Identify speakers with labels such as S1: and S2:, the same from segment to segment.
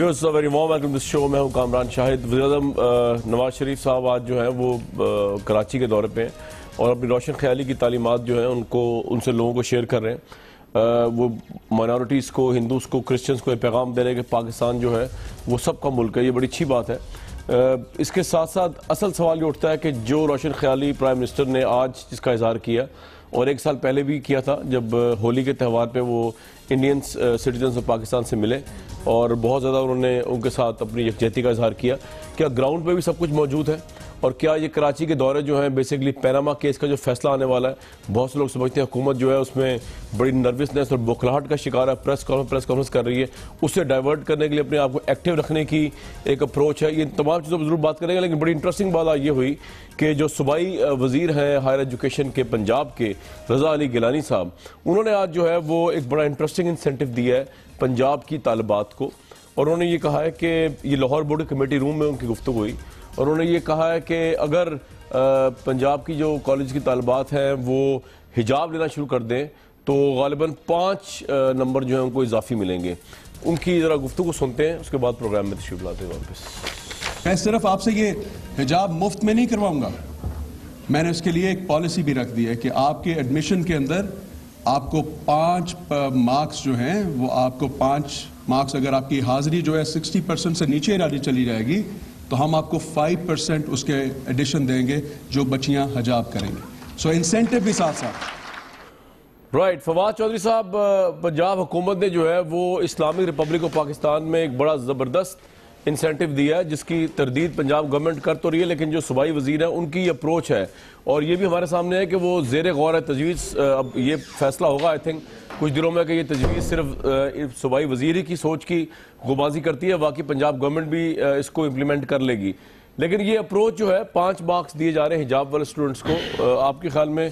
S1: Viewers very warm welcome دس شو. میں ہوں کامران شاہد. وزیر اعظم نواز شریف صاحب آج جو ہیں وہ کراچی کے دورے پہ ہیں اور اپنی روشن خیالی کی تعلیمات جو ہیں ان سے لوگوں کو شیئر کر رہے ہیں. وہ مائنورٹیز کو، ہندوز کو، کرسچنز کو یہ پیغام دے رہے ہیں کہ پاکستان جو ہے وہ سب کا ملک ہے. یہ بڑی اچھی بات ہے. اس کے ساتھ ساتھ اصل سوال یہ اٹھتا ہے کہ جو روشن خیالی پرائم منسٹر نے آج جس کا اظہار کیا اور ایک سال پہلے بھی کیا تھا جب ہولی کے تہوار پہ وہ انڈین سٹیزنز آف پاکستان سے ملے اور بہت زیادہ انہوں نے ان کے ساتھ اپنی یکجہتی کا اظہار کیا گراؤنڈ پہ بھی سب کچھ موجود ہے؟ اور کیا یہ کراچی کے دورے جو ہیں بیسیکلی پیناما کیس کا جو فیصلہ آنے والا ہے، بہت سے لوگ سمجھتے ہیں حکومت جو ہے اس میں بڑی نروسنس اور بوکھلاہٹ کا شکار ہے، پریس کانفرنس کر رہی ہے، اس سے ڈائیورٹ کرنے کے لیے اپنے آپ کو ایکٹیو رکھنے کی ایک اپروچ ہے. یہ تمام چیزوں پر ضرور بات کریں گے، لیکن بڑی انٹرسٹنگ بات یہ ہوئی کہ جو صوبائی وزیر ہیں ہائر ایجوکیشن کے پنجاب کے رضا علی گیلانی صاحب، انہوں نے آج جو ہے وہ ایک بڑا انٹرسٹنگ انسینٹیو دیا ہے پنجاب کی طالبات کو. اور انہوں نے یہ کہا ہے کہ یہ لاہور بورڈ کمیٹی روم میں ان کی گفتگو ہوئی اور انہوں نے یہ کہا ہے کہ اگر پنجاب کی جو کالج کی طالبات ہیں وہ حجاب لینا شروع کر دیں تو غالباً 5 نمبر جو ہیں ان کو اضافی ملیں گے. ان کی ذرا گفتگو سنتے ہیں، اس کے بعد پروگرام میں تشریف لاتے ہیں واپس.
S2: میں صرف آپ سے یہ حجاب مفت میں نہیں کرواؤں گا، میں نے اس کے لیے ایک پالیسی بھی رکھ دی ہے کہ آپ کے ایڈمیشن کے اندر آپ کو 5 مارکس جو ہیں وہ آپ کو 5 مارکس، اگر آپ کی حاضری جو ہے 60% سے نیچے چلی جائے گی تو ہم آپ کو 5% اس کے ایڈیشن دیں گے جو بچیاں حجاب کریں گے. سو انسینٹیو بھی ساتھ ساتھ.
S1: رائٹ. فواد چودھری صاحب، پنجاب حکومت نے جو ہے وہ اسلامک ریپبلک آف پاکستان میں ایک بڑا زبردست انسینٹیو دیا ہے جس کی تردید پنجاب گورنمنٹ کر تو رہی ہے، لیکن جو صوبائی وزیر ہیں ان کی یہ اپروچ ہے اور یہ بھی ہمارے سامنے ہے کہ وہ زیر غور ہے تجویز. اب یہ فیصلہ ہوگا آئی تھنک کچھ دنوں میں کہ یہ تجویز صرف صوبائی وزیر ہی کی سوچ کی غبازی کرتی ہے، باقی پنجاب گورنمنٹ بھی اس کو امپلیمنٹ کر لے گی. لیکن یہ اپروچ جو ہے 5 مارکس دیے جا رہے ہیں حجاب والے اسٹوڈنٹس کو، آپ کے خیال میں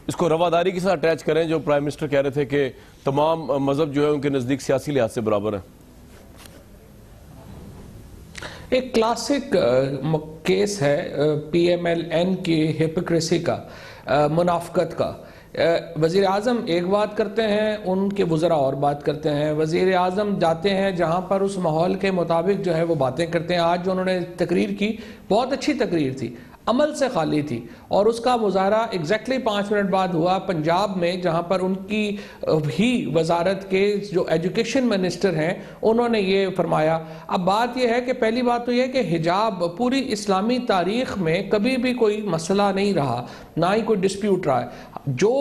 S1: اس کو رواداری کے ساتھ اٹیچ کریں؟ جو پرائم منسٹر کہہ رہے تھے کہ تمام مذہب جو ہے ان کے نزدیک سیاسی لحاظ سے برابر ہیں.
S3: ایک کلاسک کیس ہے پی ایم ایل این کی ہپوکریسی کا، منافقت کا. وزیر اعظم ایک بات کرتے ہیں، ان کے وزراء اور بات کرتے ہیں. وزیر اعظم جاتے ہیں جہاں پر اس ماحول کے مطابق جو ہے وہ باتیں کرتے ہیں. آج جو انہوں نے تقریر کی بہت اچھی تقریر تھی، عمل سے خالی تھی، اور اس کا مظاہرہ ایگزیکٹلی 5 منٹ بعد ہوا پنجاب میں جہاں پر ان کی ہی وزارت کے جو ایجوکیشن منسٹر ہیں انہوں نے یہ فرمایا. اب بات یہ ہے کہ پہلی بات تو یہ کہ حجاب پوری اسلامی تاریخ میں کبھی بھی کوئی مسئلہ نہیں رہا، نہ ہی کوئی ڈسپیوٹ رہا ہے. جو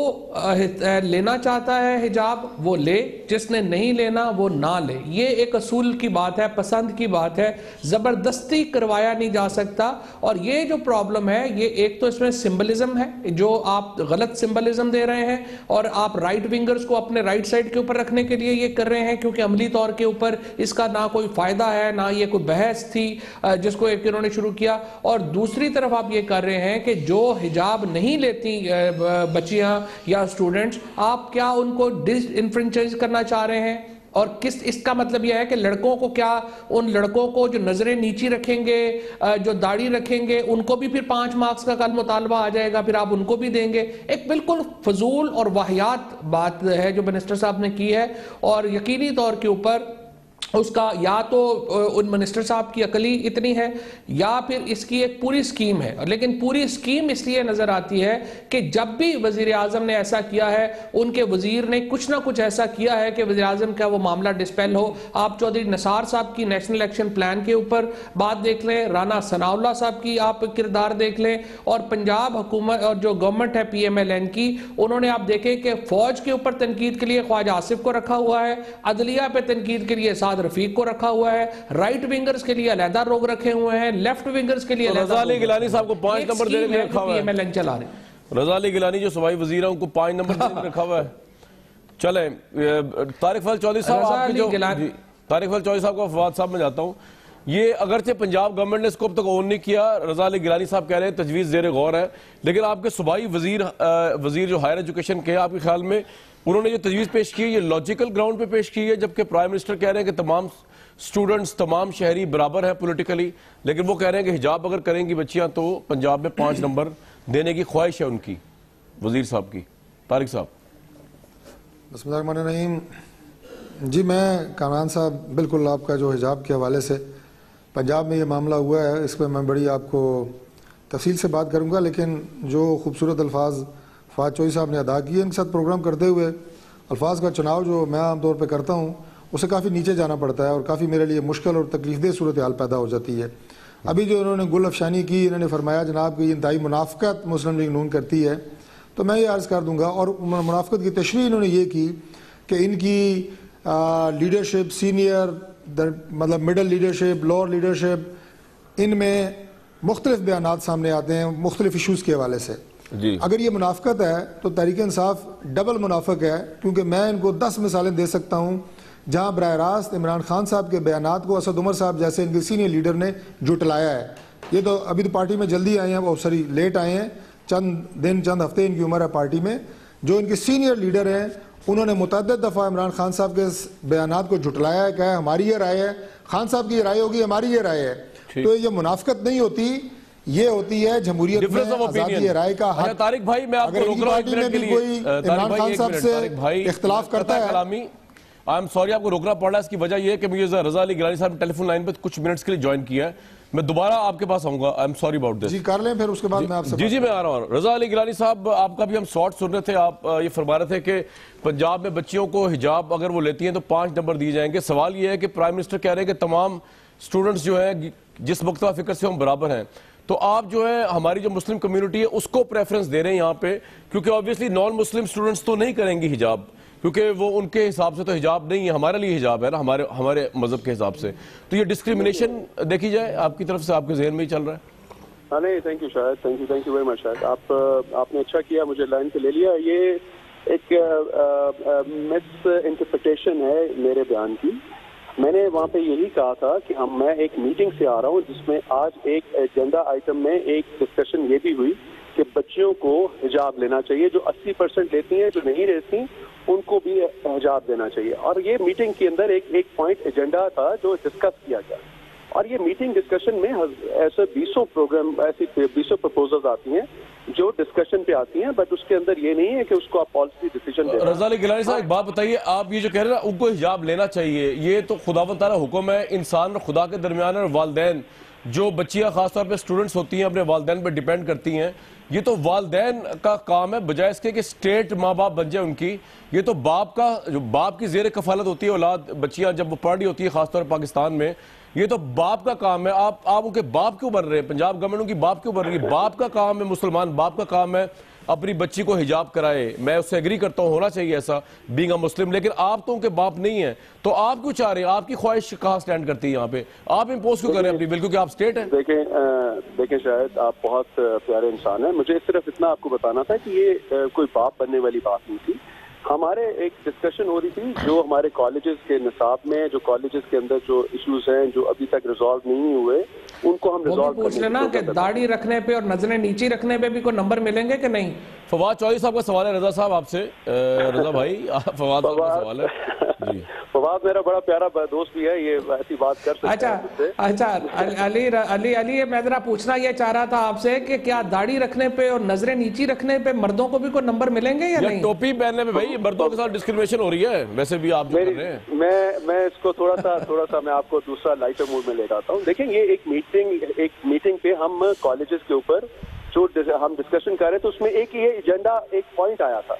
S3: لینا چاہتا ہے حجاب وہ لے، جس نے نہیں لینا وہ نہ لے. یہ ایک اصول کی بات ہے، پسند کی بات ہے، زبردستی کروایا نہیں جا سکتا. اور یہ جو پرابلم ہے، یہ ایک تو اس میں سمبلزم ہے، جو آپ غلط سمبلزم دے رہے ہیں اور آپ رائٹ ونگرز کو اپنے رائٹ سائڈ کے اوپر رکھنے کے لیے یہ کر رہے ہیں، کیونکہ عملی طور کے اوپر اس کا نہ کوئی فائدہ ہے، نہ یہ کوئی بحث تھی جس کو ایک انہوں نے شروع کیا. اور دوسری طرف آپ یہ کر رہے ہیں کہ جو حجاب نہیں لیتی بچیاں یا اسٹوڈنٹس، آپ کیا ان کو ڈس انفرینچائز کرنا چاہ رہے ہیں؟ اور اس کا مطلب یہ ہے کہ لڑکوں کو کیا، ان لڑکوں کو جو نظریں نیچی رکھیں گے، جو داڑھی رکھیں گے، ان کو بھی پھر 5 مارکس کا کل مطالبہ آ جائے گا، پھر آپ ان کو بھی دیں گے؟ ایک بالکل فضول اور واہیات بات ہے جو منسٹر صاحب نے کی ہے. اور یقینی طور کے اوپر اس کا یا تو ان منسٹر صاحب کی عقلی اتنی ہے یا پھر اس کی ایک پوری سکیم ہے. لیکن پوری سکیم اس لیے نظر آتی ہے کہ جب بھی وزیر اعظم نے ایسا کیا ہے، ان کے وزیر نے کچھ نہ کچھ ایسا کیا ہے کہ وزیر اعظم کا وہ معاملہ ڈسپیل ہو. آپ چودھری نثار صاحب کی نیشنل ایکشن پلان کے اوپر بات دیکھ لیں، رانا ثناء اللہ صاحب کی آپ کردار دیکھ لیں، اور پنجاب حکومت اور جو گورنمنٹ ہے پی ایم ایل این کی، انہوں نے آپ دیکھیں کہ فوج کے اوپر تنقید کے لیے خواجہ آصف کو رکھا ہوا ہے، عدلیہ پہ تنقید کے لیے رفیق کو رکھا ہوا ہے، رائٹ ونگرز کے لیے علیحدہ لوگ رکھے ہوئے ہیں، لیفٹ ونگرز کے لیے
S1: رضا علی گیلانی صاحب کو 5 نمبر دینے کے لیے رکھا ہوا ہے. رضا علی گیلانی جو صوبائی وزیر ہیں ان کو 5 نمبر دینے کے لیے رکھا ہوا ہے. چلیں طارق فضل چودھری صاحب، طارق فضل چودھری صاحب کو فواد صاحب میں جاتا ہوں. یہ اگرچہ پنجاب گورنمنٹ نے اس کو اب تک اون نہیں کیا، رضا علی گیلانی صاحب کہہ رہے ہیں تجویز زیر غور ہے، لیکن آپ کے صوبائی وزیر جو ہائر ایجوکیشن کے، آپ کے خیال میں انہوں نے جو تجویز پیش کی ہے یہ لاجیکل گراؤنڈ پہ پیش کی ہے؟ جبکہ پرائم منسٹر کہہ رہے ہیں کہ تمام سٹوڈنٹس، تمام شہری برابر ہیں پولیٹیکلی، لیکن وہ کہہ رہے ہیں کہ حجاب اگر کریں گی بچیاں تو پنجاب میں 5 نمبر دینے کی خواہش ہے ان کی وزیر صاحب کی. طارق صاحب.
S4: بسم اللہ الرحمن الرحیم. جی میں کامران صاحب بالکل آپ کا جو حجاب کے حوالے سے پنجاب میں یہ معاملہ ہوا ہے اس پہ میں بڑی آپ کو تفصیل سے بات کروں گا، لیکن جو خوبصورت الفاظ فواد چوہدری صاحب نے ادا کیے ان کے ساتھ پروگرام کرتے ہوئے الفاظ کا چناؤ جو میں عام طور پہ کرتا ہوں اسے کافی نیچے جانا پڑتا ہے اور کافی میرے لیے مشکل اور تکلیف دہ صورتحال پیدا ہو جاتی ہے۔ ابھی جو انہوں نے گل افشانی کی، انہوں نے فرمایا جناب کہ یہ انتہائی منافقت مسلم لیگ نون کرتی ہے، تو میں یہ عرض کر دوں گا، اور منافقت کی تشریح انہوں نے یہ کی کہ ان کی لیڈرشپ سینئر مطلب middle leadership lower leadership in میں مختلف بیانات سامنے آتے ہیں مختلف ایشوز کے حوالے سے۔ اگر یہ منافقت ہے تو تحریک انصاف ڈبل منافق ہے، کیونکہ میں ان کو 10 مثالیں دے سکتا ہوں جہاں براہ راست عمران خان صاحب کے بیانات کو اسد عمر صاحب جیسے ان کے سینئر لیڈر نے جھٹلایا ہے۔ یہ تو ابھی تو پارٹی میں جلدی آئے ہیں، بہت ساری لیٹ آئے ہیں، چند دن چند ہفتے ان کی عمر ہے پارٹی میں۔ جو ان کے سینئر لیڈر ہیں انہوں نے متعدد دفعہ عمران خان صاحب کے بیانات کو جھٹلایا ہے، کہا ہماری یہ رائے ہے، خان صاحب کی یہ رائے ہوگی، ہماری یہ رائے ہے۔ تو یہ منافقت نہیں ہوتی، یہ ہوتی ہے جمہوریت میں آزادی رائے کا حق۔
S1: طارق بھائی میں آپ کو روک رہا ہوں ایک منٹ کے لیے،
S4: کوئی عمران خان صاحب سے اختلاف کرتا ہے،
S1: کلامی آئی ایم سوری آپ کو روکنا پڑ رہا ہے، اس کی وجہ یہ ہے کہ مجھے رضا علی گیلانی صاحب نے ٹیلی فون لائن پہ کچھ منٹس کے لیے جوائن کیا ہے، میں دوبارہ آپ کے پاس آؤں گا، I am sorry about this.
S4: جی کر لیں پھر اس کے بعد میں آپ سے
S1: جی میں آ رہا ہوں۔ رضا علی گیلانی صاحب آپ کا بھی ہم شارٹ سن رہے تھے، آپ یہ فرما رہے تھے کہ پنجاب میں بچیوں کو حجاب اگر وہ لیتی ہیں تو 5 نمبر دیے جائیں گے۔ سوال یہ ہے کہ پرائم منسٹر کہہ رہے ہیں کہ تمام سٹوڈنٹس جو ہیں جس مکتبہ فکر سے ہم برابر ہیں، تو آپ جو ہے ہماری جو مسلم کمیونٹی ہے اس کو پریفرنس دے رہے ہیں یہاں پہ، کیونکہ obviously نان مسلم سٹوڈنٹس تو نہیں کریں گی حجاب، کیونکہ وہ ان کے حساب سے تو حجاب نہیں ہے، ہمارے لیے حجاب ہے نا، ہمارے مذہب کے حساب سے، تو یہ ڈسکریمنیشن دیکھی جائے آپ کی طرف سے، آپ کے ذہن میں ہی چل رہا ہے؟
S5: ہاں نہیں، thank you Shahid, thank you very much Shahid, آپ نے اچھا کیا مجھے لائن پہ لے لیا۔ یہ ایک مس انٹرپریٹیشن ہے میرے بیان کی۔ میں نے وہاں پہ یہی کہا تھا کہ میں ایک میٹنگ سے آ رہا ہوں جس میں آج ایک ایجنڈا آئٹم میں ایک ڈسکشن یہ بھی ہوئی کہ بچیوں کو حجاب لینا چاہیے، جو 80% لیتی ہیں، جو نہیں لیتی ان کو بھی حجاب دینا چاہیے، اور یہ میٹنگ کے اندر ایک پوائنٹ ایجنڈا تھا جو ڈسکس کیا گیا، اور یہ میٹنگ ڈسکشن میں ایسے 20 پروپوزلز آتی ہیں جو ڈسکشن پہ آتی ہیں، بٹ اس کے اندر یہ نہیں ہے کہ اس کو آپ پالیسی ڈیسیجن دیں۔
S1: رضا علی گیلانی صاحب ایک بات بتائیے، آپ یہ جو کہہ رہے ہیں ان کو حجاب لینا چاہیے، یہ تو خداوند تعالیٰ حکم ہے، انسان اور خدا کے درمیان اور والدین، جو بچیاں خاص طور پہ سٹوڈنٹس ہوتی ہیں اپنے والدین پہ ڈیپینڈ کرتی ہیں، یہ تو والدین کا کام ہے، بجائے اس کے کہ اسٹیٹ ماں باپ بن جائے ان کی، یہ تو باپ کا، جو باپ کی زیر کفالت ہوتی ہے اولاد، بچیاں جب وہ پڑھ رہی ہوتی ہے خاص طور پاکستان میں، یہ تو باپ کا کام ہے۔ آپ ان کے باپ کیوں بن رہے ہیں؟ پنجاب گورنمنٹ ان کی باپ کیوں بن رہی ہے؟ باپ کا کام ہے، مسلمان باپ کا کام ہے اپنی بچی کو حجاب کرائے، میں اس سے ایگری کرتا ہوں، ہونا چاہیے ایسا بینگ اے مسلم، لیکن آپ تو ان کے باپ نہیں ہیں، تو آپ کیوں چاہ رہے ہیں؟ آپ کی خواہش کہاں سٹینڈ کرتی ہے یہاں پہ؟ آپ امپوز کیوں کر رہے ہیں اپنی بل، کیونکہ آپ سٹیٹ ہیں؟
S5: دیکھیں شاید آپ بہت پیارے انسان ہیں، مجھے صرف اتنا آپ کو بتانا تھا کہ یہ کوئی باپ بننے والی بات نہیں تھی۔ ہمارے ایک ڈسکشن ہو رہی تھی جو ہمارے کالجز کے نصاب میں، جو کالجز کے اندر جو ایشوز ہیں جو ابھی تک ریزالو نہیں ہوئے، ان کو ہم ریزالو کرنے
S3: پوچھ لینا کہ داڑھی رکھنے پہ اور نظریں نیچی رکھنے پہ بھی کوئی نمبر ملیں گے کہ نہیں؟
S1: فواد چوہدری صاحب کا سوال ہے رضا صاحب آپ سے، رضا بھائی فواد صاحب کا سوال ہے جی۔
S5: فواد میرا بڑا پیارا دوست بھی ہے، یہ ایسی بات کر سکتا ہے۔
S3: اچھا علی میں ذرا پوچھنا یہ چاہ رہا تھا آپ سے کہ کیا داڑھی رکھنے پہ اور نظریں نیچی رکھنے پہ مردوں کو بھی کوئی نمبر ملیں گے یا نہیں؟
S1: ٹوپی پہننے پہ بھائی مردوں کے ساتھ ڈسکریمنیشن ہو رہی ہے، ویسے بھی آپ جو کر رہے ہیں۔
S5: میں اس کو تھوڑا سا میں آپ کو دوسرا لائٹر موڈ میں لے جاتا ہوں۔ دیکھیں یہ ایک میٹنگ پہ ہم کالجز کے اوپر جو ہم ڈسکشن کر رہے تھے، اس میں ایک یہ ایجنڈا ایک پوائنٹ آیا تھا،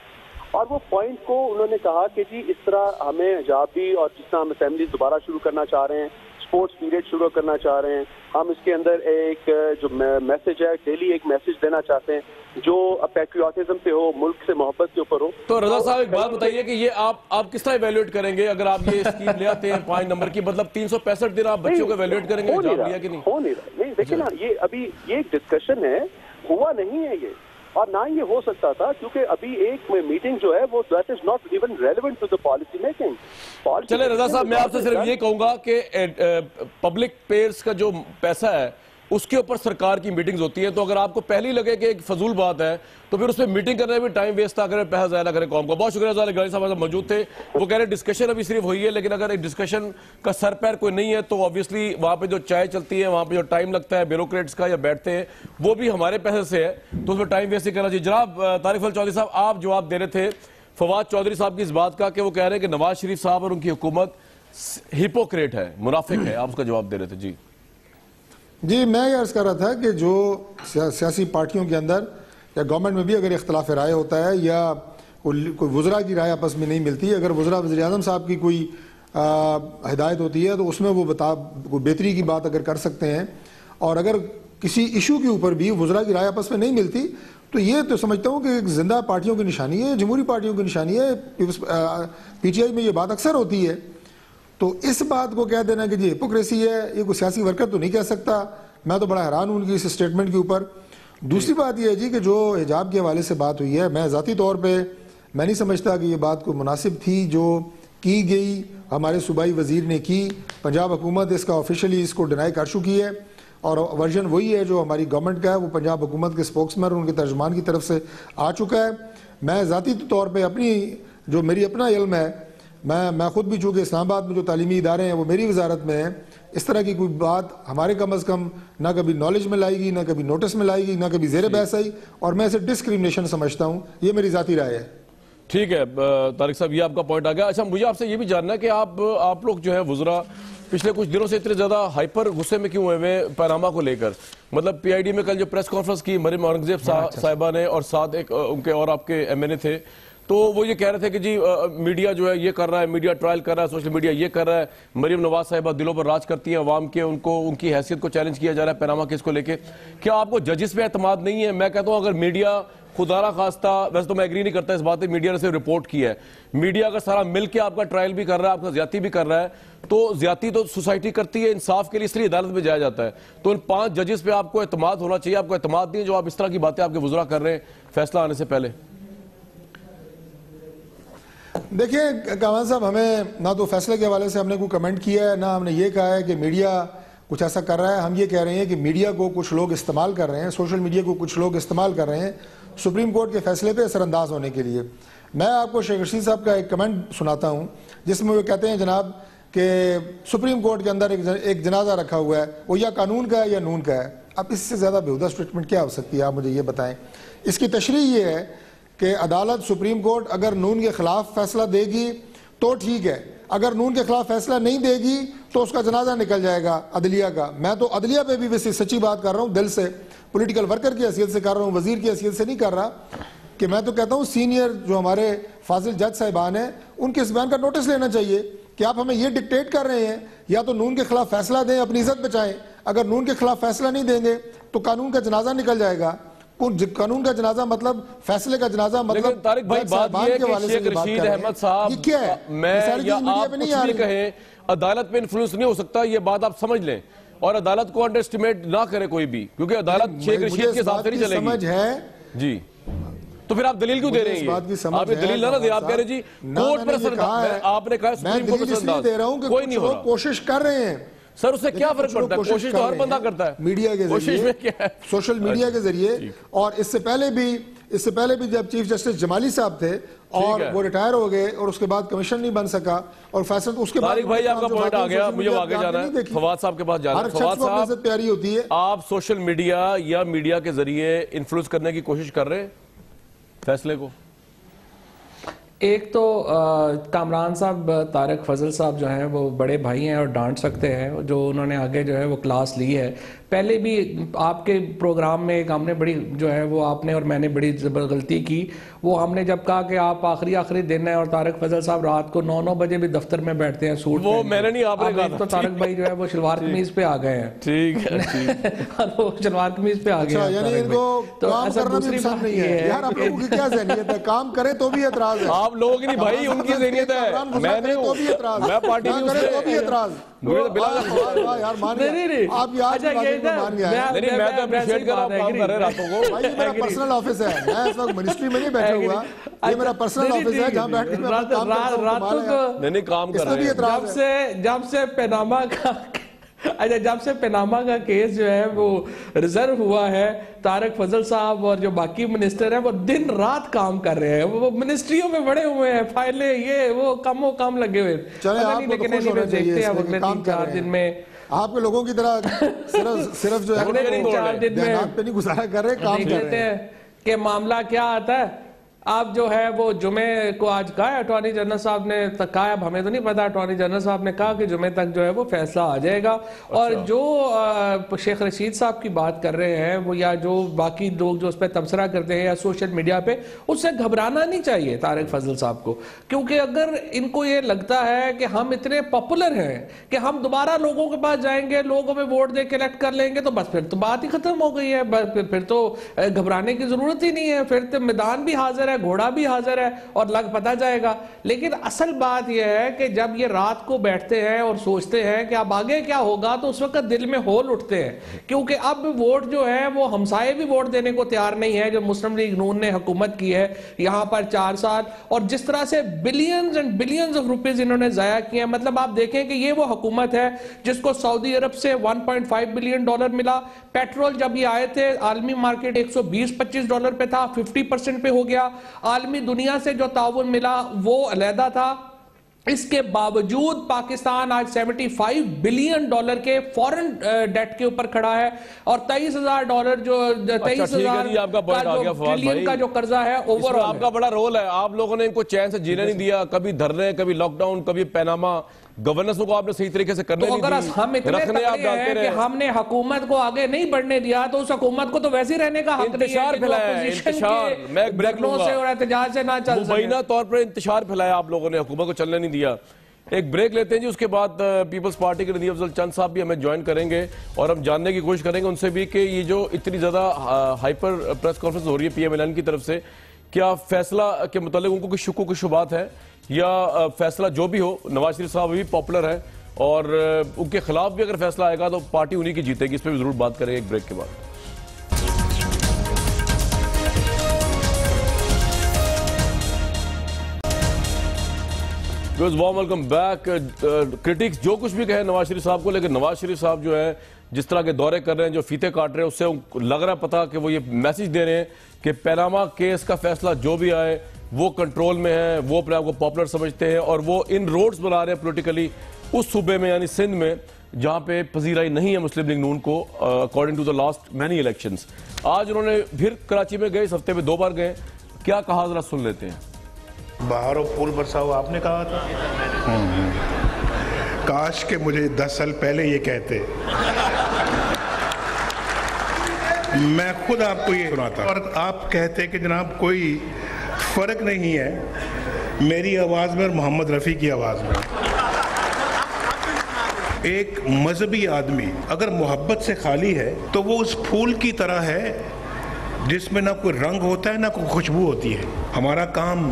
S5: اور وہ پوائنٹ کو انہوں نے کہا کہ جی اس طرح ہمیں حجاب بھی، اور جس طرح ہم اسمبلی دوبارہ شروع کرنا چاہ رہے ہیں، اسپورٹس پیریڈ شروع کرنا چاہ رہے ہیں، ہم اس کے اندر ایک جو میسج ہے ڈیلی ایک میسج دینا چاہتے ہیں جو پیٹریوٹزم پہ ہو، ملک سے محبت کے اوپر ہو۔
S1: تو رضا صاحب ایک بات بتائیے کہ یہ آپ کس طرح ایویلویٹ کریں گے اگر آپ یہ اسکیم لے آتے ہیں 5 نمبر کی، مطلب 365 دن آپ بچوں کو ایویلویٹ کریں گے حجاب لیا کہ نہیں؟
S5: ہو نہیں رہا، نہیں دیکھیں نا، یہ ابھی یہ ایک ڈسکشن ہے، ہوا نہیں ہے یہ، اور نہ یہ ہو سکتا تھا، کیونکہ ابھی ایک میٹنگ جو ہے وہ that is not even relevant to the policy making.
S1: چلے رضا صاحب میں آپ سے صرف یہ کہوں گا کہ پبلک پیئرز کا جو پیسہ ہے اس کے اوپر سرکار کی میٹنگز ہوتی ہیں، تو اگر آپ کو پہلی لگے کہ ایک فضول بات ہے تو پھر اس پہ میٹنگ کرنے میں بھی ٹائم ویسٹ تھا، اگر پیسہ ضائع نہ کریں قوم کو۔ بہت شکریہ رضا علی گیلانی صاحب موجود تھے، وہ کہہ رہے ڈسکشن ابھی صرف ہوئی ہے، لیکن اگر ایک ڈسکشن کا سر پیر کوئی نہیں ہے تو obviously وہاں پہ جو چائے چلتی ہے، وہاں پہ جو ٹائم لگتا ہے بیوروکریٹس کا یا بیٹھتے ہیں، وہ بھی ہمارے پیسے سے ہے، تو اس میں ٹائم ویسٹ نہیں کرنا چاہیے۔ جناب طارق فضل چوہدری صاحب آپ جواب دے رہے تھے فواد چودھری صاحب کی اس بات کا کہ وہ کہہ رہے ہیں کہ نواز شریف صاحب اور ان کی حکومت ہپوکریٹ ہے، منافق ہے، آپ اس کا جواب دے رہے تھے؟
S4: جی میں یہ عرض کر رہا تھا کہ جو سیاسی پارٹیوں کے اندر یا گورنمنٹ میں بھی اگر اختلاف رائے ہوتا ہے یا کوئی وزراء کی رائے آپس میں نہیں ملتی، اگر وزراء وزیر اعظم صاحب کی کوئی ہدایت ہوتی ہے تو اس میں وہ بہتری کی بات اگر کر سکتے ہیں، اور اگر کسی ایشو کے اوپر بھی وزراء کی رائے آپس میں نہیں ملتی تو یہ تو سمجھتا ہوں کہ ایک زندہ پارٹیوں کی نشانی ہے، جمہوری پارٹیوں کی نشانی ہے۔ پی ٹی آئی میں یہ بات اکثر ہوتی ہے، تو اس بات کو کہہ دینا کہ جی ہپوکریسی ہے، یہ کوئی سیاسی ورکر تو نہیں کہہ سکتا۔ میں تو بڑا حیران ہوں ان کی اس اسٹیٹمنٹ کے اوپر۔ دوسری بات یہ ہے جی کہ جو حجاب کے حوالے سے بات ہوئی ہے، میں ذاتی طور پہ میں نہیں سمجھتا کہ یہ بات کو مناسب تھی جو کی گئی، ہمارے صوبائی وزیر نے کی۔ پنجاب حکومت اس کا آفیشلی اس کو ڈینائی کر چکی ہے، اور ورژن وہی ہے جو ہماری گورنمنٹ کا ہے، وہ پنجاب حکومت کے اسپوکسمین اور ان کے ترجمان کی طرف سے آ چکا ہے۔ میں ذاتی طور پہ اپنی جو میری اپنا علم ہے، میں خود بھی چونکہ اسلام آباد میں جو تعلیمی ادارے ہیں وہ میری وزارت میں ہیں، اس طرح کی کوئی بات ہمارے کم از کم نہ کبھی نالج میں لائی گئی، نہ کبھی نوٹس میں لائی گئی، نہ کبھی زیر بحث آئی، اور میں اسے ڈسکریمنیشن سمجھتا ہوں۔ یہ میری ذاتی رائے ہے۔
S1: ٹھیک ہے طارق صاحب، یہ آپ کا پوائنٹ آ گیا۔ اچھا مجھے آپ سے یہ بھی جاننا ہے کہ آپ لوگ جو ہے وزراء پچھلے کچھ دنوں سے اتنے زیادہ ہائپر غصے میں کیوں ہوئے ہیں پاناما کو لے کر؟ مطلب پی آئی ڈی میں کل جو پریس کانفرنس کی مریم اورنگزیب صاحبہ نے، اور ساتھ ایک ان کے اور آپ کے ایم این اے تھے، تو وہ یہ کہہ رہے تھے کہ جی میڈیا جو ہے یہ کر رہا ہے، میڈیا ٹرائل کر رہا ہے، سوشل میڈیا یہ کر رہا ہے، مریم نواز صاحبہ دلوں پر راج کرتی ہیں عوام کے، ان کی حیثیت کو چیلنج کیا جا رہا ہے پاناما کیس کو لے کے۔ کیا آپ کو ججز پہ اعتماد نہیں ہے؟ میں کہتا ہوں اگر میڈیا خدا را خواستہ، ویسے تو میں ایگری نہیں کرتا اس بات پہ، میڈیا نے صرف رپورٹ کیا ہے، میڈیا اگر سارا مل کے آپ کا ٹرائل بھی کر رہا ہے، آپ کا زیادتی بھی کر رہا ہے، تو زیادتی تو سوسائٹی کرتی ہے انصاف کے لیے، اس لیے عدالت میں جایا جاتا ہے۔ تو ان 5 ججز پہ آپ کو اعتماد ہونا چاہیے۔ آپ کو اعتماد نہیں ہے جو آپ اس طرح کی باتیں آپ کے وزراء کر رہے ہیں فیصلہ آنے سے پہلے؟
S4: دیکھیں کامران صاحب، ہمیں نہ تو فیصلے کے حوالے سے ہم نے کوئی کمنٹ کیا ہے، نہ ہم نے یہ کہا ہے کہ میڈیا کچھ ایسا کر رہا ہے۔ ہم یہ کہہ رہے ہیں کہ میڈیا کو کچھ لوگ استعمال کر رہے ہیں، سوشل میڈیا کو کچھ لوگ استعمال کر رہے ہیں سپریم کورٹ کے فیصلے پہ اثر انداز ہونے کے لیے۔ میں آپ کو شیخ رشید صاحب کا ایک کمنٹ سناتا ہوں جس میں وہ کہتے ہیں جناب کہ سپریم کورٹ کے اندر ایک جنازہ رکھا ہوا ہے، وہ یا قانون کا ہے یا نون کا ہے۔ اب اس سے زیادہ بیہودہ اسٹیٹمنٹ کیا ہو سکتی ہے؟ آپ مجھے یہ بتائیں۔ اس کی تشریح یہ ہے کہ عدالت سپریم کورٹ اگر نون کے خلاف فیصلہ دے گی تو ٹھیک ہے، اگر نون کے خلاف فیصلہ نہیں دے گی تو اس کا جنازہ نکل جائے گا عدلیہ کا۔ میں تو عدلیہ پہ بھی ویسے سچی بات کر رہا ہوں، دل سے، پولیٹیکل ورکر کی حیثیت سے کر رہا ہوں، وزیر کی حیثیت سے نہیں کر رہا، کہ میں تو کہتا ہوں سینئر جو ہمارے فاضل جج صاحبان ہیں ان کے اس بیان کا نوٹس لینا چاہیے کہ آپ ہمیں یہ ڈکٹیٹ کر رہے ہیں یا تو نون کے خلاف فیصلہ دیں، اپنی عزت بچائیں، اگر نون کے خلاف فیصلہ نہیں دیں گے تو قانون کا جنازہ نکل جائے گا۔ قانون کا جنازہ مطلب فیصلے کا جنازہ مطلب۔
S1: لیکن طارق بھائی بات یہ ہے کہ شیخ رشید احمد صاحب، میں یا آپ کچھ بھی کہیں، عدالت پہ انفلوئنس نہیں ہو سکتا، یہ بات آپ سمجھ لیں، اور عدالت کو انڈر اسٹیمیٹ نہ کرے کوئی بھی، کیونکہ عدالت شیخ رشید کے حساب سے نہیں چلے گی۔
S4: سمجھ ہے
S1: جی، تو پھر آپ دلیل کیوں دے رہے ہیں؟ آپ یہ دلیل نہ دیں، آپ کہہ رہے جی کورٹ پر اثر انداز، آپ نے کہا سپریم کورٹ پر اثر انداز، کوئی نہیں ہو رہا۔
S4: کوشش کر رہے ہیں
S1: سر، اس سے کیا فرق پڑتا ہے؟ کوشش تو ہر بندہ کرتا ہے
S4: میڈیا کے ذریعے، سوشل میڈیا کے ذریعے، اور اس سے پہلے بھی جب چیف جسٹس جمالی صاحب تھے اور وہ ریٹائر ہو گئے اور اس کے بعد کمیشن نہیں بن سکا، اور فیصلہ اس کے بعد
S1: طارق بھائی آپ کا پوائنٹ آ گیا، مجھے آگے جانا ہے، فواد صاحب کے پاس جانا ہے۔ فواد صاحب،
S4: پیاری ہوتی ہے،
S1: آپ سوشل میڈیا یا میڈیا کے ذریعے انفلوئنس کرنے کی کوشش کر رہے ہیں فیصلے کو؟
S3: ایک تو کامران صاحب، طارق فضل صاحب جو ہیں وہ بڑے بھائی ہیں اور ڈانٹ سکتے ہیں، جو انہوں نے آگے جو ہے وہ کلاس لی ہے۔ پہلے بھی آپ کے پروگرام میں ایک ہم نے بڑی جو ہے وہ آپ نے اور میں نے بڑی غلطی کی، وہ ہم نے جب کہا کہ آپ آخری دن ہے اور طارق فضل صاحب رات کو 9 بجے بھی دفتر میں بیٹھتے ہیں سوٹ،
S1: وہ میں نے نہیں، آپ نے کہا
S3: تو طارق بھائی جو ہے وہ شلوار قمیض پہ آ گئے ہیں۔
S1: ٹھیک ہے،
S3: وہ شلوار قمیض پہ آ گئے ہیں۔
S4: یعنی ان کو کام کرنا بھی پسند نہیں ہے یار، آپ لوگوں کی کیا ذہنیت ہے؟ کام کرے تو بھی اعتراض ہے۔
S1: آپ لوگوں کی نہیں بھائی، ان کی ذہنیت ہے، میں نے
S4: تو بھی اعتراض،
S1: میں پارٹی
S4: نہ کرے تو بھی اعتراض۔ یار مان گیا آپ یاد مان گیا ہے،
S1: نہیں، میں تو اپریشیٹ کر رہا ہوں کام کر رہے راتوں کو۔
S4: بھائی یہ میرا پرسنل آفس ہے، میں اس وقت منسٹری میں نہیں بیٹھا ہوا، یہ میرا پرسنل آفس ہے جہاں بیٹھ کے میں کام کرتا ہوں۔
S3: راتوں کو
S1: نہیں کام کر رہے ہیں۔
S3: جب سے پیناما کا جب سے پیناما کا کیس جو ہے وہ ریزرو ہوا ہے، طارق فضل صاحب اور جو باقی منسٹر ہیں وہ دن رات کام کر رہے ہیں، وہ منسٹریوں میں بڑے ہوئے ہیں، فائلیں یہ وہ کم لگے ہوئے،
S4: چلے آپ کو خوش ہونا چاہیے
S3: دیکھتے ہیں اگلے 3-4 دن میں
S4: آپ کے لوگوں کی طرح صرف جو ہے
S3: 4 دن میں
S4: دیہات پہ نہیں گزارا کر رہے، کام کر رہے ہیں۔
S3: کہ معاملہ کیا آتا ہے، آپ جو ہے وہ جمعے کو آج کہا ہے اٹارنی جنرل صاحب نے کہا ہے, اب ہمیں تو نہیں پتا, اٹارنی جنرل صاحب نے کہا کہ جمعے تک جو ہے وہ فیصلہ آ جائے گا. اور جو شیخ رشید صاحب کی بات کر رہے ہیں وہ, یا جو باقی لوگ جو اس پہ تبصرہ کرتے ہیں یا سوشل میڈیا پہ, اس سے گھبرانا نہیں چاہیے طارق فضل صاحب کو, کیونکہ اگر ان کو یہ لگتا ہے کہ ہم اتنے پاپولر ہیں کہ ہم دوبارہ لوگوں کے پاس جائیں گے, لوگوں میں ووٹ دے کے الیکٹ کر لیں گے, تو بس پھر تو بات ہی ختم ہو گئی ہے, پھر تو گھبرانے کی ضرورت ہی نہیں ہے, پھر تو میدان بھی حاضر ہے, گھوڑا بھی حاضر ہے اور لگ پتہ جائے گا. لیکن اصل بات یہ ہے کہ جب یہ رات کو بیٹھتے ہیں اور سوچتے ہیں کہ اب آگے کیا ہوگا, تو اس وقت دل میں ہول اٹھتے ہیں, کیونکہ اب ووٹ جو ہے وہ ہمسائے بھی ووٹ دینے کو تیار نہیں ہے. جو مسلم لیگ نون نے حکومت کی ہے یہاں پر 4 سال, اور جس طرح سے billions and billions of rupees انہوں نے ضائع کیے ہیں, مطلب آپ دیکھیں کہ یہ وہ حکومت ہے جس کو سعودی عرب سے $1.5 بلین ملا. پیٹرول جب یہ آئے تھے عالمی مارکیٹ $120-25 پہ تھا, 50% پہ ہو گیا. عالمی دنیا سے جو تعاون ملا وہ علیحدہ تھا. اس کے باوجود پاکستان آج $75 بلین کے فورن ڈیٹ کے اوپر کھڑا ہے, اور $23,000 جو ٹریلین کا جو قرضہ ہے اوور آل.
S1: آپ کا بڑا رول ہے, آپ لوگوں نے ان کو چین سے جینے نہیں دیا, کبھی دھرنے, کبھی لاک ڈاؤن, کبھی پیناما, گورننس کو آپ نے صحیح طریقے سے کرنے نہیں دی.
S3: اگر ہم اتنے تکڑے ہیں کہ ہم نے حکومت کو آگے نہیں بڑھنے دیا, تو اس حکومت کو تو ویسے ہی رہنے کا حق نہیں ہے کہ
S1: انتشار, میں ایک بریک لوں
S3: سے اور احتجاج سے نہ چل سکے.
S1: مبینہ طور پر انتشار پھیلایا آپ لوگوں نے, حکومت کو چلنے نہیں دیا. ایک بریک لیتے ہیں جی, اس کے بعد پیپلز پارٹی کے ندیم افضل چند صاحب بھی ہمیں جوائن کریں گے, اور ہم جاننے کی کوشش کریں گے ان سے بھی کہ یہ جو اتنی زیادہ ہائپر پریس کانفرنس ہو رہی ہے PMLN کی طرف سے, کیا فیصلہ کے متعلق ان کو کچھ شکوک و شبہات ہے, یا فیصلہ جو بھی ہو, نواز شریف صاحب بھی پاپولر ہیں اور ان کے خلاف بھی اگر فیصلہ آئے گا تو پارٹی انہی کی جیتے گی. اس پہ بھی ضرور بات کریں گے ایک بریک کے بعد. Warm welcome back. کرٹکس جو کچھ بھی کہیں نواز شریف صاحب کو, لیکن نواز شریف صاحب جو ہے جس طرح کے دورے کر رہے ہیں, جو فیتے کاٹ رہے ہیں, اس سے لگ رہا ہے پتا کہ وہ یہ میسج دے رہے ہیں کہ پیناما کیس کا فیصلہ جو بھی آئے وہ کنٹرول میں ہے, وہ اپنے آپ کو پاپولر سمجھتے ہیں, اور وہ ان روڈز بنا رہے ہیں پولیٹیکلی اس صوبے میں یعنی سندھ میں جہاں پہ پذیرائی نہیں ہے مسلم لیگ نون کو according to the last many elections. آج انہوں نے پھر کراچی میں گئے, اس ہفتے میں 2 بار گئے, کیا کہا ذرا سن لیتے ہیں.
S6: باہر و پھول برساؤ آپ نے کہا تھا, کاش کہ مجھے 10 سال پہلے یہ کہتے, میں خود آپ کو یہ سناتا, اور آپ کہتے کہ جناب کوئی فرق نہیں ہے میری آواز میں اور محمد رفیع کی آواز میں. ایک مذہبی آدمی اگر محبت سے خالی ہے تو وہ اس پھول کی طرح ہے جس میں نہ کوئی رنگ ہوتا ہے نہ کوئی خوشبو ہوتی ہے. ہمارا کام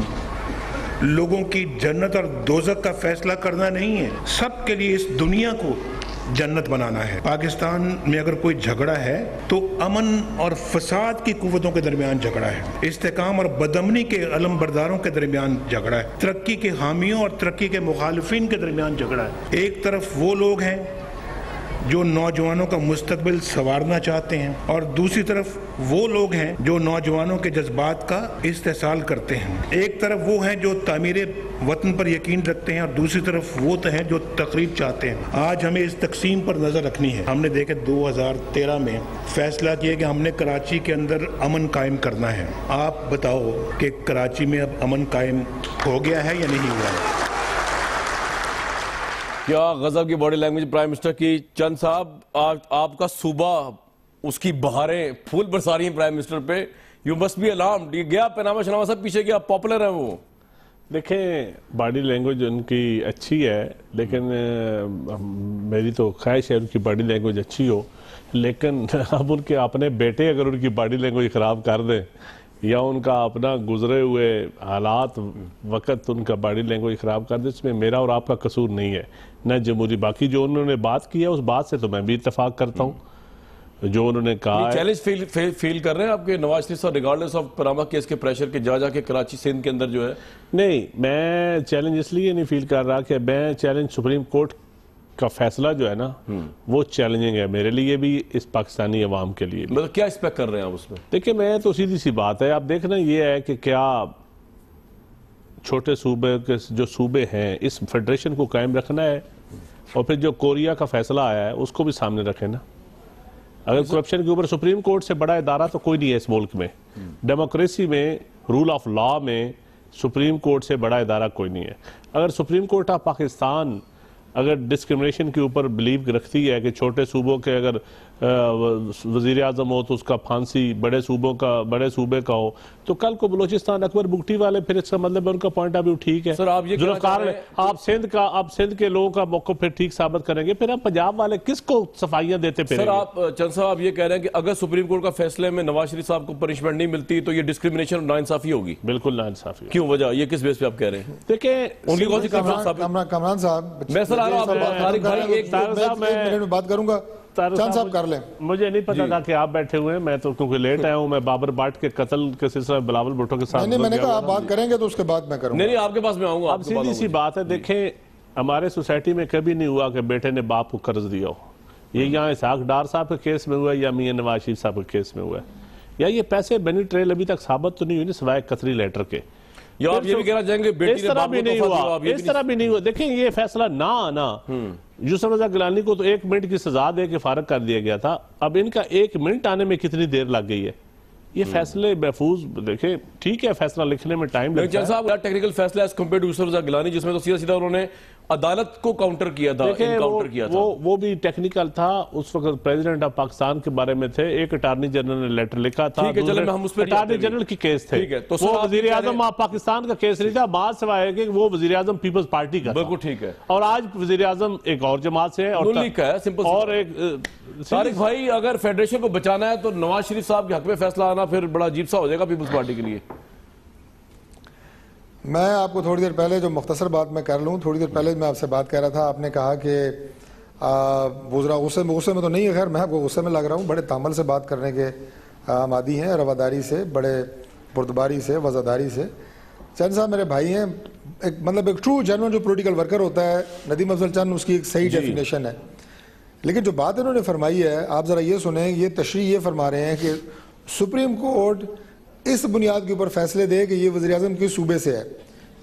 S6: لوگوں کی جنت اور دوزخ کا فیصلہ کرنا نہیں ہے, سب کے لیے اس دنیا کو جنت بنانا ہے. پاکستان میں اگر کوئی جھگڑا ہے تو امن اور فساد کی قوتوں کے درمیان جھگڑا ہے, استحکام اور بدامنی کے علم برداروں کے درمیان جھگڑا ہے, ترقی کے حامیوں اور ترقی کے مخالفین کے درمیان جھگڑا ہے. ایک طرف وہ لوگ ہیں جو نوجوانوں کا مستقبل سنوارنا چاہتے ہیں, اور دوسری طرف وہ لوگ ہیں جو نوجوانوں کے جذبات کا استحصال کرتے ہیں. ایک طرف وہ ہیں جو تعمیر وطن پر یقین رکھتے ہیں, اور دوسری طرف وہ ہیں جو تقریب چاہتے ہیں. آج ہمیں اس تقسیم پر نظر رکھنی ہے. ہم نے دیکھے 2013 میں فیصلہ کیا کہ ہم نے کراچی کے اندر امن قائم کرنا ہے. آپ بتاؤ کہ کراچی میں اب امن قائم ہو گیا ہے یا نہیں ہوا ہے؟
S1: کیا غضب کی باڈی لینگویج پرائم منسٹر کی. چند صاحب, آپ کا صوبہ اس کی بہاریں پھول برسا رہی ہیں پرائم منسٹر پہ, یو مسٹ بی الارمڈ. یہ گیا پیناما شناما سب پیچھے گیا, پاپولر ہیں وہ.
S7: دیکھیں باڈی لینگویج ان کی اچھی ہے, لیکن میری تو خواہش ہے ان کی باڈی لینگویج اچھی ہو, لیکن اب ان کے اپنے بیٹے اگر ان کی باڈی لینگویج خراب کر دیں, یا ان کا اپنا گزرے ہوئے حالات وقت ان کا باڈی لینگویج خراب کر دے, اس میں میرا اور آپ کا قصور نہیں ہے, نہ جمہوری. باقی جو انہوں نے بات کی ہے اس بات سے تو میں بھی اتفاق کرتا ہوں جو انہوں نے کہا.
S1: چیلنج فیل کر رہے ہیں آپ کے نواز شریف صاحب ریگارڈلیس آف پیناما کیس کے پریشر کے جا کے کراچی سندھ کے اندر جو ہے؟
S7: نہیں, میں چیلنج اس لیے نہیں فیل کر رہا کہ میں چیلنج سپریم کورٹ کا فیصلہ جو ہے نا وہ چیلنجنگ ہے میرے لیے بھی, اس پاکستانی عوام کے لیے.
S1: مطلب کیا ایکسپیکٹ کر رہے ہیں آپ اس میں؟
S7: دیکھیں میں تو سیدھی سی بات ہے, آپ دیکھنا یہ ہے کہ کیا چھوٹے صوبے کے جو صوبے ہیں اس فیڈریشن کو قائم رکھنا ہے, اور پھر جو کوریا کا فیصلہ آیا ہے اس کو بھی سامنے رکھیں نا. اگر کرپشن کے اوپر سپریم کورٹ سے بڑا ادارہ تو کوئی نہیں ہے اس ملک میں. ڈیموکریسی میں رول آف لا میں سپریم کورٹ سے بڑا ادارہ کوئی نہیں ہے. اگر سپریم کورٹ آف پاکستان اگر ڈسکرمنیشن کے اوپر بلیو رکھتی ہے کہ چھوٹے صوبوں کے اگر وزیر اعظم ہو تو اس کا پھانسی بڑے صوبے کا ہو, تو کل کو بلوچستان اکبر بگٹی والے پھر اس کا مطلب ہے ان کا پوائنٹ آف ویو ٹھیک ہے.
S1: سر آپ یہ
S7: آپ سندھ کے لوگوں کا موقف پھر ٹھیک ثابت کریں گے, پھر ہم پنجاب والے کس کو صفائیاں دیتے پھریں گے؟
S1: سر آپ چند صاحب آپ یہ کہہ رہے ہیں کہ اگر سپریم کورٹ کا فیصلے میں نواز شریف صاحب کو پنشمنٹ نہیں ملتی تو یہ ڈسکرمنیشن اور ناانصافی ہوگی؟
S7: بالکل ناانصافی.
S1: کیوں وجہ یہ کس بیس پہ آپ کہہ رہے ہیں؟
S7: دیکھیں
S1: ان کی کون سی
S4: کامران صاحب
S1: میں سر آ رہا ہوں طارق بھائی ایک
S4: منٹ میں بات کروں گا, چند صاحب کر لیں.
S7: مجھے نہیں پتا تھا کہ آپ بیٹھے ہوئے ہیں, میں تو کیونکہ لیٹ آیا ہوں. میں بابر بھٹ کے قتل کے سلسلہ بلاول بھٹو کے ساتھ
S4: نہیں, میں نے کہا آپ بات کریں گے تو اس کے بعد میں کروں گا.
S1: نہیں آپ کے پاس میں آؤں گا.
S7: اب سیدھی سی بات ہے, دیکھیں ہمارے سوسائٹی میں کبھی نہیں ہوا کہ بیٹے نے باپ کو قرض دیا ہو. یہ یہاں اسحاق ڈار صاحب کے کیس میں ہوا ہے یا میاں نواز شریف صاحب کے کیس میں ہوا ہے, یا یہ پیسے بنی ٹریل ابھی تک ثابت تو نہیں ہوئی سوائے قطری لیٹر کے.
S1: یا آپ یہ بھی کہنا چاہیں گے
S7: اس طرح بھی نہیں ہوا, اس طرح بھی نہیں ہوا. دیکھیں یہ فیصلہ نہ آنا, یوسف رضا گیلانی کو تو 1 منٹ کی سزا دے کے فارغ کر دیا گیا تھا, اب ان کا 1 منٹ آنے میں کتنی دیر لگ گئی ہے. یہ فیصلے محفوظ, دیکھیں ٹھیک ہے فیصلہ لکھنے میں ٹائم لگتا ہے.
S1: چند صاحب ٹیکنیکل فیصلہ ایز کمپیئر ٹو یوسف رضا گیلانی جس میں تو سیدھا انہوں نے عدالت کو کاؤنٹر کیا تھا, انکاؤنٹر کیا تھا.
S7: وہ بھی ٹیکنیکل تھا. اس وقت پریزیڈنٹ آف پاکستان کے بارے میں تھے, ایک اٹارنی جنرل نے لیٹر لکھا تھا, اٹارنی جنرل کی کیس تھے, وہ وزیر اعظم آف پاکستان کا کیس نہیں تھا. بات سوائے کہ وہ وزیر اعظم پیپلز پارٹی کا
S1: بالکل ٹھیک ہے,
S7: اور آج وزیر اعظم ایک اور جماعت سے ہے اور ایک.
S1: طارق بھائی اگر فیڈریشن کو بچانا ہے تو نواز شریف صاحب کے حق میں فیصلہ آنا پھر بڑا عجیب سا ہو جائے گا پیپلز پارٹی کے لیے.
S4: میں آپ کو تھوڑی دیر پہلے جو مختصر بات میں کر لوں, تھوڑی دیر پہلے میں آپ سے بات کر رہا تھا, آپ نے کہا کہ وزراء غصے میں تو نہیں ہے, خیر میں آپ کو غصے میں لگ رہا ہوں, بڑے تامل سے بات کرنے کے عادی ہیں, رواداری سے, بڑے بردباری سے, وزاداری سے. چند صاحب میرے بھائی ہیں, مطلب ایک ٹرو جنرل جو پولیٹیکل ورکر ہوتا ہے, ندیم افضل چند اس کی ایک صحیح ڈیفینیشن ہے. لیکن جو بات انہوں نے فرمائی ہے آپ ذرا یہ سنیں, یہ تشریح یہ فرما رہے ہیں کہ سپریم کورٹ اس بنیاد کے اوپر فیصلے دے کہ یہ وزیراعظم کے صوبے سے ہے,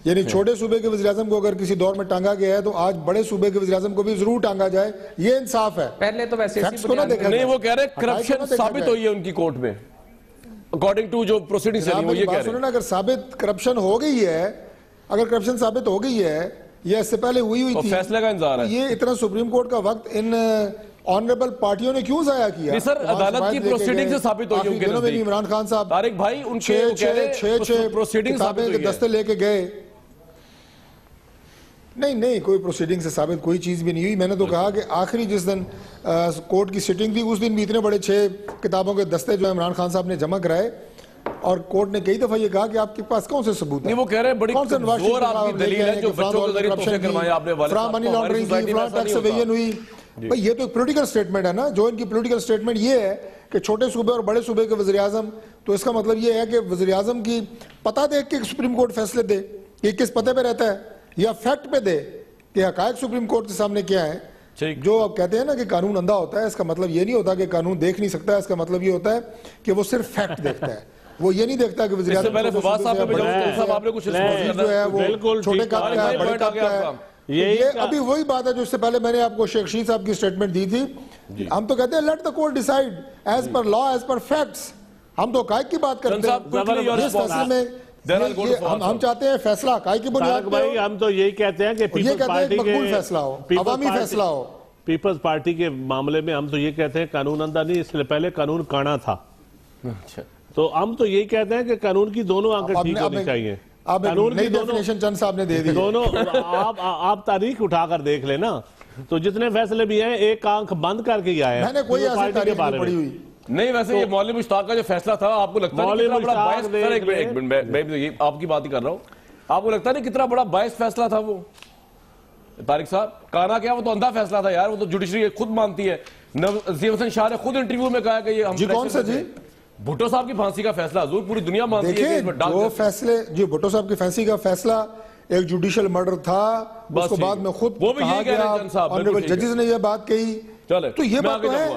S4: یعنی چھوٹے صوبے کے وزیراعظم کو اگر کسی دور میں ٹانگا گیا ہے تو آج بڑے صوبے کے وزیراعظم کو بھی ضرور ٹانگا جائے, یہ انصاف ہے.
S3: پہلے تو ویسے
S1: نہیں, وہ کہہ رہے ہیں کرپشن ثابت ہوئی ہے ان کی کورٹ میں اکارڈنگ ٹو جو پروسیڈنگز ہیں, وہ یہ کہہ رہے ہیں.
S4: اگر ثابت کرپشن ہو گئی ہے, اگر کرپشن ثابت ہو گئی ہے یا اس سے پہلے ہوئی تھی,
S1: فیصلے کا انتظار ہے.
S4: یہ اتنا سپریم کورٹ کا وقت ان آنریبل پارٹیوں نے کیوں ضائع کیا؟
S1: سر عدالت کی پروسیڈنگ سے ثابت ہوئی ان کے نزدیک.
S4: عمران خان صاحب
S1: طارق بھائی ان کے پروسیڈنگ
S4: کتابیں کے دستے لے کے گئے, نہیں کوئی پروسیڈنگ سے ثابت کوئی چیز بھی نہیں ہوئی. میں نے تو کہا کہ آخری جس دن کورٹ کی سٹنگ تھی اس دن بھی اتنے بڑے 6 کتابوں کے دستے جو عمران خان صاحب نے جمع کرائے, اور کورٹ نے کئی دفعہ یہ کہا کہ آپ کے پاس کون سے ثبوت ہیں؟
S1: نہیں, وہ کہہ رہے ہیں بڑی زور آپ کی دلیل ہے جو بچوں کے ذریعے تحفے کروائے آپ نے والد صاحب کو,
S4: منی لانڈرنگ کی, ٹیکس ایویژن ہوئی. بھئی یہ تو ایک پولیٹیکل سٹیٹمنٹ ہے نا, جو ان کی پولیٹیکل سٹیٹمنٹ یہ ہے کہ چھوٹے صوبے اور بڑے صوبے کے وزیراعظم, تو اس کا مطلب یہ ہے کہ وزیراعظم کی پتہ دے کہ سپریم کورٹ فیصلے دے کہ کس پتے پہ رہتا ہے, یا فیکٹ پہ دے کہ حقائق سپریم کورٹ کے سامنے کیا ہے. جو آپ کہتے ہیں نا کہ قانون اندھا ہوتا ہے, اس کا مطلب یہ نہیں ہوتا کہ قانون دیکھ نہیں سکتا ہے, اس کا مطلب یہ ہوتا ہے کہ وہ صرف فیکٹ دیکھتا ہے, وہ یہ نہیں دیکھتا کہ وزیراعظم
S1: پہلے فواد صاحب پہ صاحب آپ نے کچھ
S4: جو ہے وہ چھوٹے کپ کا ہے, بڑے کپ کا ہے. یہ ابھی وہی بات ہے جو اس سے پہلے میں نے آپ کو شیخ شہید صاحب کی سٹیٹمنٹ دی تھی. ہم تو کہتے ہیں let the court decide as per law, as per facts. ہم تو حقائق کی بات کرتے ہیں, اس فیصلے میں ہم چاہتے ہیں فیصلہ حقائق کی بنیاد پہ ہو.
S7: ہم تو یہی کہتے ہیں کہ پیپلز پارٹی کے
S4: فیصلہ ہو, عوامی فیصلہ ہو.
S7: پیپلز پارٹی کے معاملے میں ہم تو یہ کہتے ہیں قانون اندھا نہیں, اس سے پہلے قانون کانا تھا. تو ہم تو یہی کہتے ہیں کہ قانون کی دونوں آنکھیں ٹھیک ہونی چاہیے. قانون کی
S4: ڈیفینیشن چند صاحب نے دے دی
S7: دونوں. آپ تاریخ اٹھا کر دیکھ لیں نا, تو جتنے فیصلے بھی ہیں ایک آنکھ بند کر کے ہی آئے ہیں.
S4: میں نے کوئی ایسی تاریخ نہیں پڑھی ہوئی.
S1: نہیں ویسے یہ مولوی مشتاق کا جو فیصلہ تھا آپ کو لگتا ہے کتنا بڑا باعث, ایک منٹ میں آپ کی بات ہی کر رہا ہوں, آپ کو لگتا نہیں کتنا بڑا باعث فیصلہ تھا وہ؟ طارق صاحب کہنا کیا, وہ تو اندھا فیصلہ تھا یار, وہ تو جوڈیشری خود مانتی ہے. نذیر حسن شاہ نے خود انٹرویو میں کہا کہ یہ ہم
S4: کون سے جی
S1: بھٹو صاحب کی پھانسی کا فیصلہ حضور پوری دنیا مانتی ہے.
S4: وہ فیصلے جو بھٹو صاحب کی پھانسی کا فیصلہ ایک جوڈیشل مرڈر تھا, اس کو بعد میں خود کہا گیا, آنریبل ججز نے یہ بات کہی, تو یہ بات تو ہے.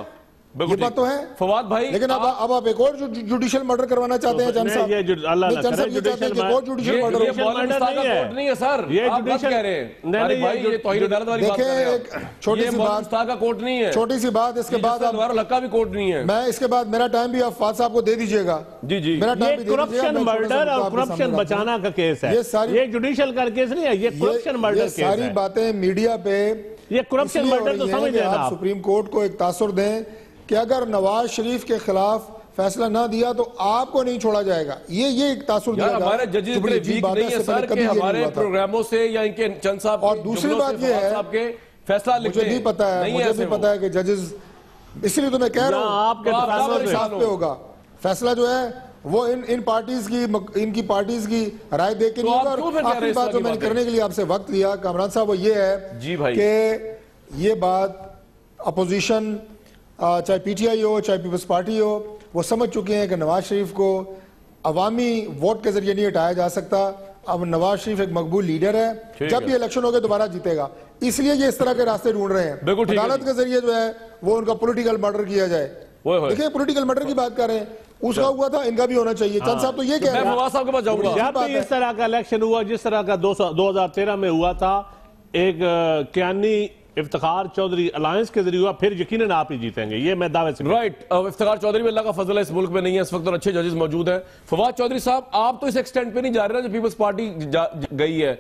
S4: یہ بات تو ہے
S1: فواد بھائی،
S4: لیکن اب آپ ایک اور جوڈیشل مرڈر کروانا چاہتے ہیں چند صاحب، چند صاحب یہ چاہتے ہیں کہ اور جوڈیشل مرڈر
S1: یہ مولانا مصطفیٰ کا کوٹ نہیں ہے سر، آپ بات کہہ رہے ہیں طارق بھائی، یہ توہین عدالت والی بات کر رہے ہیں آپ،
S4: چھوٹی
S1: یہ
S4: سی
S1: مولانا
S4: بات،
S1: مصطفیٰ کا کوٹ نہیں ہے،
S4: چھوٹی سی بات، اس کے بعد
S1: انوار الحق بھی کوٹ نہیں ہے،
S4: میں اس کے بعد میرا ٹائم بھی آپ فواد صاحب کو دے دیجئے گا،
S1: جی جی،
S4: میرا ٹائم بھی دے دیجئے گا،
S7: کرپشن مرڈر اور کرپشن بچانا کا کیس ہے، یہ جوڈیشل کا کیس نہیں ہے، یہ کرپشن مرڈر کیس ہے۔
S4: یہ ساری باتیں میڈیا پہ
S7: یہ کرپشن مرڈر تو سمجھ لینا
S4: آپ سپریم کورٹ کو ایک تاثر دیں کہ اگر نواز شریف کے خلاف فیصلہ نہ دیا تو آپ کو نہیں چھوڑا جائے گا، یہ ایک تاثر دیا
S1: یار
S4: گا۔
S1: ہمارے ججز اتنے ویک نہیں ہے سر کہ ہمارے پروگراموں سے یا ان کے چند صاحب
S4: اور دوسری بات یہ ہے،
S1: فیصلہ لکھیں،
S4: مجھے بھی پتا ہے کہ ججز، اس لیے تو میں کہہ رہا ہوں
S7: آپ کے
S4: انصاف پہ ہوگا فیصلہ جو ہے وہ ان پارٹیز کی، ان کی پارٹیز کی رائے دے کے نہیں ہوگا۔ اور آخری بات جو میں نے کرنے کے لیے آپ سے وقت لیا کامران صاحب وہ یہ ہے کہ یہ بات اپوزیشن چاہے پی ٹی آئی ہو چاہے پیپلز پارٹی ہو وہ سمجھ چکے ہیں کہ نواز شریف کو عوامی ووٹ کے ذریعے نہیں ہٹایا جا سکتا، اب نواز شریف ایک مقبول لیڈر ہے، جب یہ الیکشن ہوگا دوبارہ جیتے گا، اس لیے یہ اس طرح کے راستے ڈھونڈ رہے ہیں، عدالت کے ذریعے جو ہے وہ ان کا پولیٹیکل مرڈر کیا جائے۔ دیکھیں پولیٹیکل مرڈر کی بات کر رہے ہیں، اس کا ہوا تھا، ان کا بھی ہونا چاہیے۔ چند صاحب تو یہ کہہ رہے ہیں،
S1: میں فواد صاحب کے پاس جاؤں گا،
S7: جب بھی اس طرح کا الیکشن ہوا جس طرح کا 2013 میں ہوا تھا، ایک کیانی افتخار چودھری الائنس کے ذریعے ہوا، پھر یقیناً آپ ہی جیتیں گے، یہ میں دعوے سے
S1: رائٹ۔ افتخار چودھری بھی اللہ کا فضل ہے اس ملک میں نہیں ہے اس وقت اور اچھے ججز موجود ہیں۔ فواد چودھری صاحب آپ تو اس ایکسٹینٹ پہ نہیں جا رہے نا جو پیپلز پارٹی گئی ہے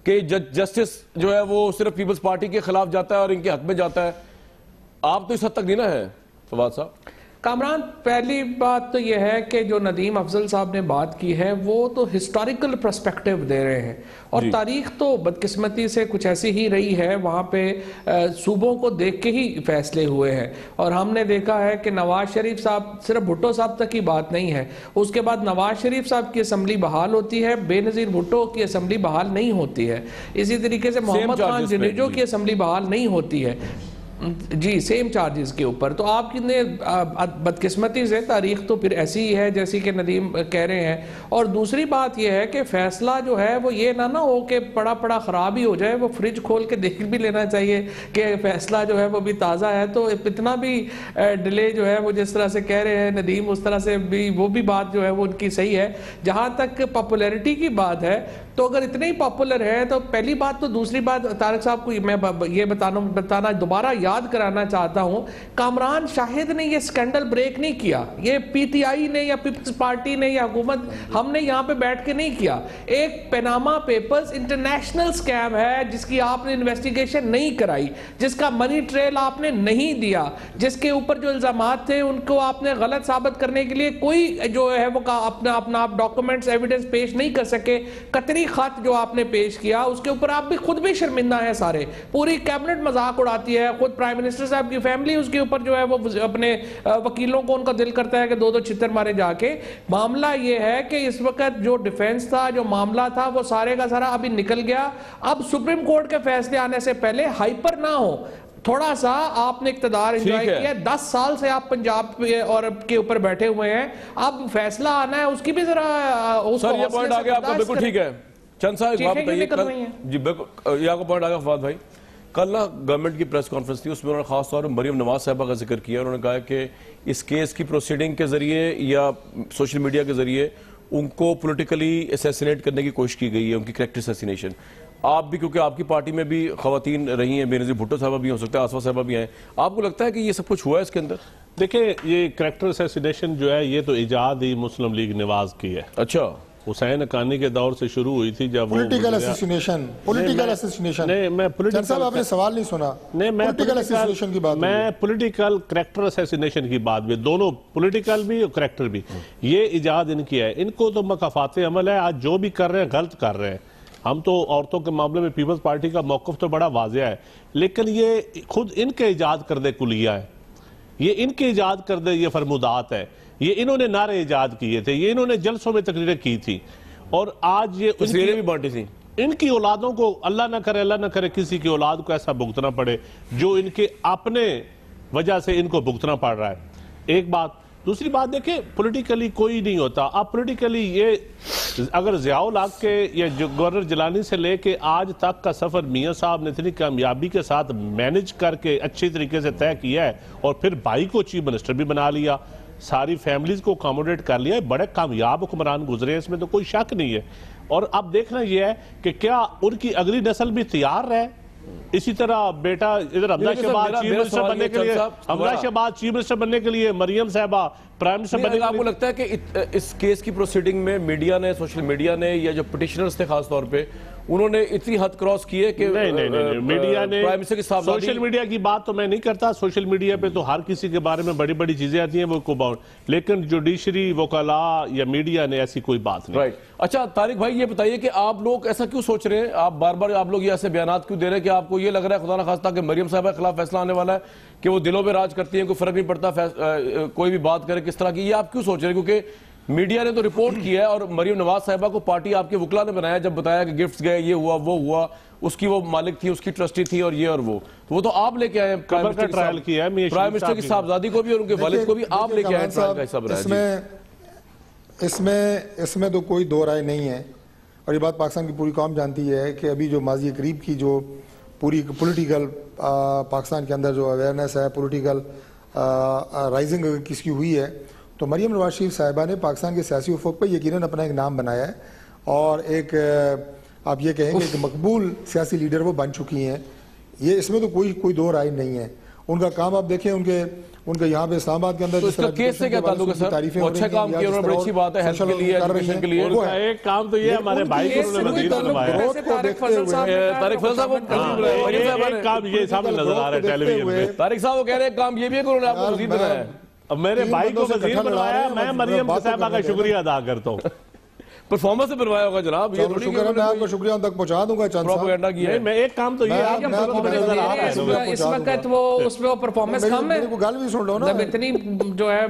S1: کہ جسٹس جو ہے وہ صرف پیپلز پارٹی کے خلاف جاتا ہے اور ان کے حق میں جاتا ہے، آپ تو اس حد تک نہیں نا ہے فواد صاحب؟
S3: کامران پہلی بات تو یہ ہے کہ جو ندیم افضل صاحب نے بات کی ہے وہ تو ہسٹوریکل پرسپیکٹیو دے رہے ہیں، اور تاریخ تو بدقسمتی سے کچھ ایسی ہی رہی ہے، وہاں پہ صوبوں کو دیکھ کے ہی فیصلے ہوئے ہیں، اور ہم نے دیکھا ہے کہ نواز شریف صاحب صرف بھٹو صاحب تک کی بات نہیں ہے، اس کے بعد نواز شریف صاحب کی اسمبلی بحال ہوتی ہے، بے نظیر بھٹو کی اسمبلی بحال نہیں ہوتی ہے، اسی طریقے سے محمد خان جنیجو کی اسمبلی بحال نہیں ہوتی ہے، جی سیم چارجز کے اوپر۔ تو آپ کی بدقسمتی سے تاریخ تو پھر ایسی ہی ہے جیسی کہ ندیم کہہ رہے ہیں، اور دوسری بات یہ ہے کہ فیصلہ جو ہے وہ یہ نہ ہو کہ پڑا خراب ہی ہو جائے، وہ فریج کھول کے دیکھ بھی لینا چاہیے کہ فیصلہ جو ہے وہ بھی تازہ ہے، تو اتنا بھی ڈیلے جو ہے وہ جس طرح سے کہہ رہے ہیں ندیم اس طرح سے بھی وہ بھی بات جو ہے وہ ان کی صحیح ہے۔ جہاں تک پاپولیرٹی کی بات ہے تو اگر اتنے ہی پاپولر ہے تو پہلی بات تو، دوسری بات طارق صاحب کو میں یہ بتانا دوبارہ یاد کرانا چاہتا ہوں، کامران شاہد نے یہ سکینڈل بریک نہیں کیا، یہ پی ٹی آئی نے یا پیپلز پارٹی نے یا حکومت ہم نے یہاں پہ بیٹھ کے نہیں کیا، ایک پیناما پیپرز انٹرنیشنل سکیم ہے جس کی آپ نے انویسٹیگیشن نہیں کرائی، جس کا منی ٹریل آپ نے نہیں دیا، جس کے اوپر جو الزامات تھے ان کو آپ نے غلط ثابت کرنے کے لیے کوئی جو ہے وہ اپنا آپ ڈاکومنٹس ایویڈنس پیش نہیں کر سکے، قطری خط جو آپ نے پیش کیا اس کے اوپر آپ بھی خود بھی شرمندہ ہیں، سارے پوری کیبنٹ مذاق اڑاتی ہے، خود پرائم منسٹر صاحب کی فیملی اس کے اوپر جو ہے وہ اپنے وکیلوں کو ان کا دل کرتا ہے کہ دو چھتر مارے جا کے۔ معاملہ یہ ہے کہ اس وقت جو ڈیفینس تھا، جو معاملہ تھا وہ سارے کا سارا ابھی نکل گیا، اب سپریم کورٹ کے فیصلے آنے سے پہلے ہائپر نہ ہو، تھوڑا سا آپ نے اقتدار انجوائے کیا ہے، 10 سال سے آپ پنجاب اور کے اوپر بیٹھے ہوئے ہیں، اب فیصلہ آنا ہے اس کی بھی ذرا
S1: سر یہ پوائنٹ آگیا آپ کا بالکل ٹھیک ہے۔ چند صاحب ایک بات بتائیے، جی بالکل یہ آپ کو پوائنٹ آگیا فواد بھائی، کل نا گورنمنٹ کی پریس کانفرنس تھی، اس میں انہوں نے خاص طور پر مریم نواز صاحبہ کا ذکر کیا، انہوں نے کہا کہ اس کیس کی پروسیڈنگ کے ذریعے یا سوشل میڈیا کے ذریعے ان کو پولیٹیکلی اسیسینیٹ کرنے کی کوشش کی گئی ہے، ان کی کریکٹر اسیسینیشن۔ آپ بھی کیونکہ آپ کی پارٹی میں بھی خواتین رہی ہیں، بے نظیر بھٹو صاحبہ بھی ہو سکتا ہے، آصفہ صاحبہ بھی ہیں، آپ کو لگتا ہے کہ یہ سب کچھ ہوا ہے اس کے اندر؟
S7: دیکھیں یہ کریکٹر اسیسینیشن جو ہے یہ تو ایجاد ہی مسلم لیگ نواز کی ہے۔
S1: اچھا،
S7: حسین حقانی کے دور سے شروع ہوئی تھی جب
S4: پولیٹیکل اسیسینیشن
S7: نہیں، میں
S4: صاحب آپ نے سوال نہیں سنا، پولیٹیکل اسیسینیشن کی بات،
S7: میں پولیٹیکل کریکٹر اسیسینیشن کی بات بھی، دونوں پولیٹیکل بھی اور کریکٹر بھی، یہ ایجاد ان کی ہے، ان کو تو مکافات عمل ہے، آج جو بھی کر رہے ہیں غلط کر رہے ہیں۔ ہم تو عورتوں کے معاملے میں پیپلز پارٹی کا موقف تو بڑا واضح ہے، لیکن یہ خود ان کے ایجاد کردے کلیہ ہے، یہ ان کے ایجاد کردے یہ فرمودات ہے، یہ انہوں نے نعرے ایجاد کیے تھے، یہ انہوں نے جلسوں میں تقریریں کی تھی، اور آج یہ
S1: تصویریں بھی بانٹی تھی۔
S7: ان کی اولادوں کو اللہ نہ کرے کسی کی اولاد کو ایسا بھگتنا پڑے جو ان کے اپنے وجہ سے ان کو بھگتنا پڑ رہا ہے، ایک بات۔ دوسری بات دیکھیں پولیٹیکلی کوئی نہیں ہوتا، اب پولیٹیکلی یہ اگر ضیاء الحق کے یا گورنر جیلانی سے لے کے آج تک کا سفر میاں صاحب نے اتنی کامیابی کے ساتھ مینج کر کے اچھی طریقے سے طے کیا ہے اور پھر بھائی کو چیف منسٹر بھی بنا لیا, ساری فیملیز کو اکاموڈیٹ کر لیا, بڑے کامیاب حکمران گزرے ہیں, اس میں تو کوئی شک نہیں ہے. اور اب دیکھنا یہ ہے کہ کیا ان کی اگلی نسل بھی تیار رہے. اسی طرح بیٹا ادھر حمزہ شہباز چیف منسٹر بننے کے لیے, حمزہ شہباز چیف منسٹر بننے کے لیے, مریم صاحبہ پرائم منسٹر بننے کے لیے.
S1: آپ کو لگتا ہے کہ اس کیس کی پروسیڈنگ میں میڈیا نے, سوشل میڈیا نے, یا جو پٹیشنرز تھے خاص طور پہ, انہوں نے اتنی حد کراس کی ہے کہ
S7: نہیں میڈیا نے, سوشل میڈیا کی بات تو میں نہیں کرتا, سوشل میڈیا پہ تو ہر کسی کے بارے میں بڑی بڑی چیزیں آتی ہیں وہ کو باؤنڈ, لیکن جوڈیشری, وکلاء یا میڈیا نے ایسی کوئی بات نہیں.
S1: اچھا طارق بھائی یہ بتائیے کہ آپ لوگ ایسا کیوں سوچ رہے ہیں, آپ بار بار آپ لوگ یہ ایسے بیانات کیوں دے رہے ہیں کہ آپ کو یہ لگ رہا ہے خدا نخواستہ کہ مریم صاحبہ کے خلاف فیصلہ آنے والا ہے, کہ وہ دلوں پہ راج کرتی ہیں, کوئی فرق نہیں پڑتا کوئی بھی بات کرے کس طرح کی, یہ آپ کیوں سوچ رہے ہیں؟ کیونکہ میڈیا نے تو رپورٹ کیا ہے اور مریم نواز صاحبہ کو پارٹی آپ کے وکلا نے بنایا, جب بتایا کہ گفٹس گئے, یہ ہوا وہ ہوا, اس کی وہ مالک تھی, اس کی ٹرسٹی تھی, اور یہ اور وہ تو آپ لے کے آئے ہیں.
S7: قبر کا ٹرائل کیا ہے
S1: پرائم منسٹر کی صاحبزادی کو بھی اور ان کے والد کو بھی آپ لے کے آئے ہیں ٹرائل کا حصہ بنایا.
S4: اس میں تو کوئی دو رائے نہیں ہے, اور یہ بات پاکستان کی پوری قوم جانتی ہے کہ ابھی جو ماضی قریب کی جو پوری پولیٹیکل پاکستان کے اندر جو اویئرنیس ہے, پولیٹیکل رائزنگ کس کی ہوئی ہے, تو مریم نواز شریف صاحبہ نے پاکستان کے سیاسی افق پہ یقیناً اپنا ایک نام بنایا ہے, اور ایک آپ یہ کہیں گے کہ مقبول سیاسی لیڈر وہ بن چکی ہیں. یہ اس میں تو کوئی دو رائے نہیں ہے. ان کا کام آپ دیکھیں, ان کے یہاں پہ اسلام آباد کے اندر
S1: تو اس کا کیس سے کیا تعلق ہے سر؟ وہ اچھا کام کیا, انہوں نے بڑی اچھی بات ہے ہیلتھ کے لیے, ایجوکیشن کے لیے.
S7: ایک کام تو یہ ہمارے بھائی کو انہوں نے وزیر بنوایا ہے.
S1: طارق فضل صاحب
S7: ایک کام یہ سامنے نظر آ رہا ہے ٹیلی ویژن پہ.
S1: طارق صاحب وہ کہہ رہے ہیں کام یہ بھی ہے کہ انہوں نے آپ کو وزیر بنایا ہے.
S7: اب میرے بھائی کو وزیر بنوایا ہے, میں مریم صاحبہ کا شکریہ ادا کرتا ہوں.
S1: پرفارمنس سے بنوایا ہوگا جناب, یہ تھوڑی
S4: شکر ہے, میں آپ کو شکریہ ان تک پہنچا دوں گا. چند
S1: پروپیگنڈا کیا ہے.
S7: میں ایک کام تو یہ ہے کہ
S3: اس وقت وہ اس میں وہ پرفارمنس کم ہے,
S4: گل بھی سن لو نا,
S3: جب اتنی جو ہے.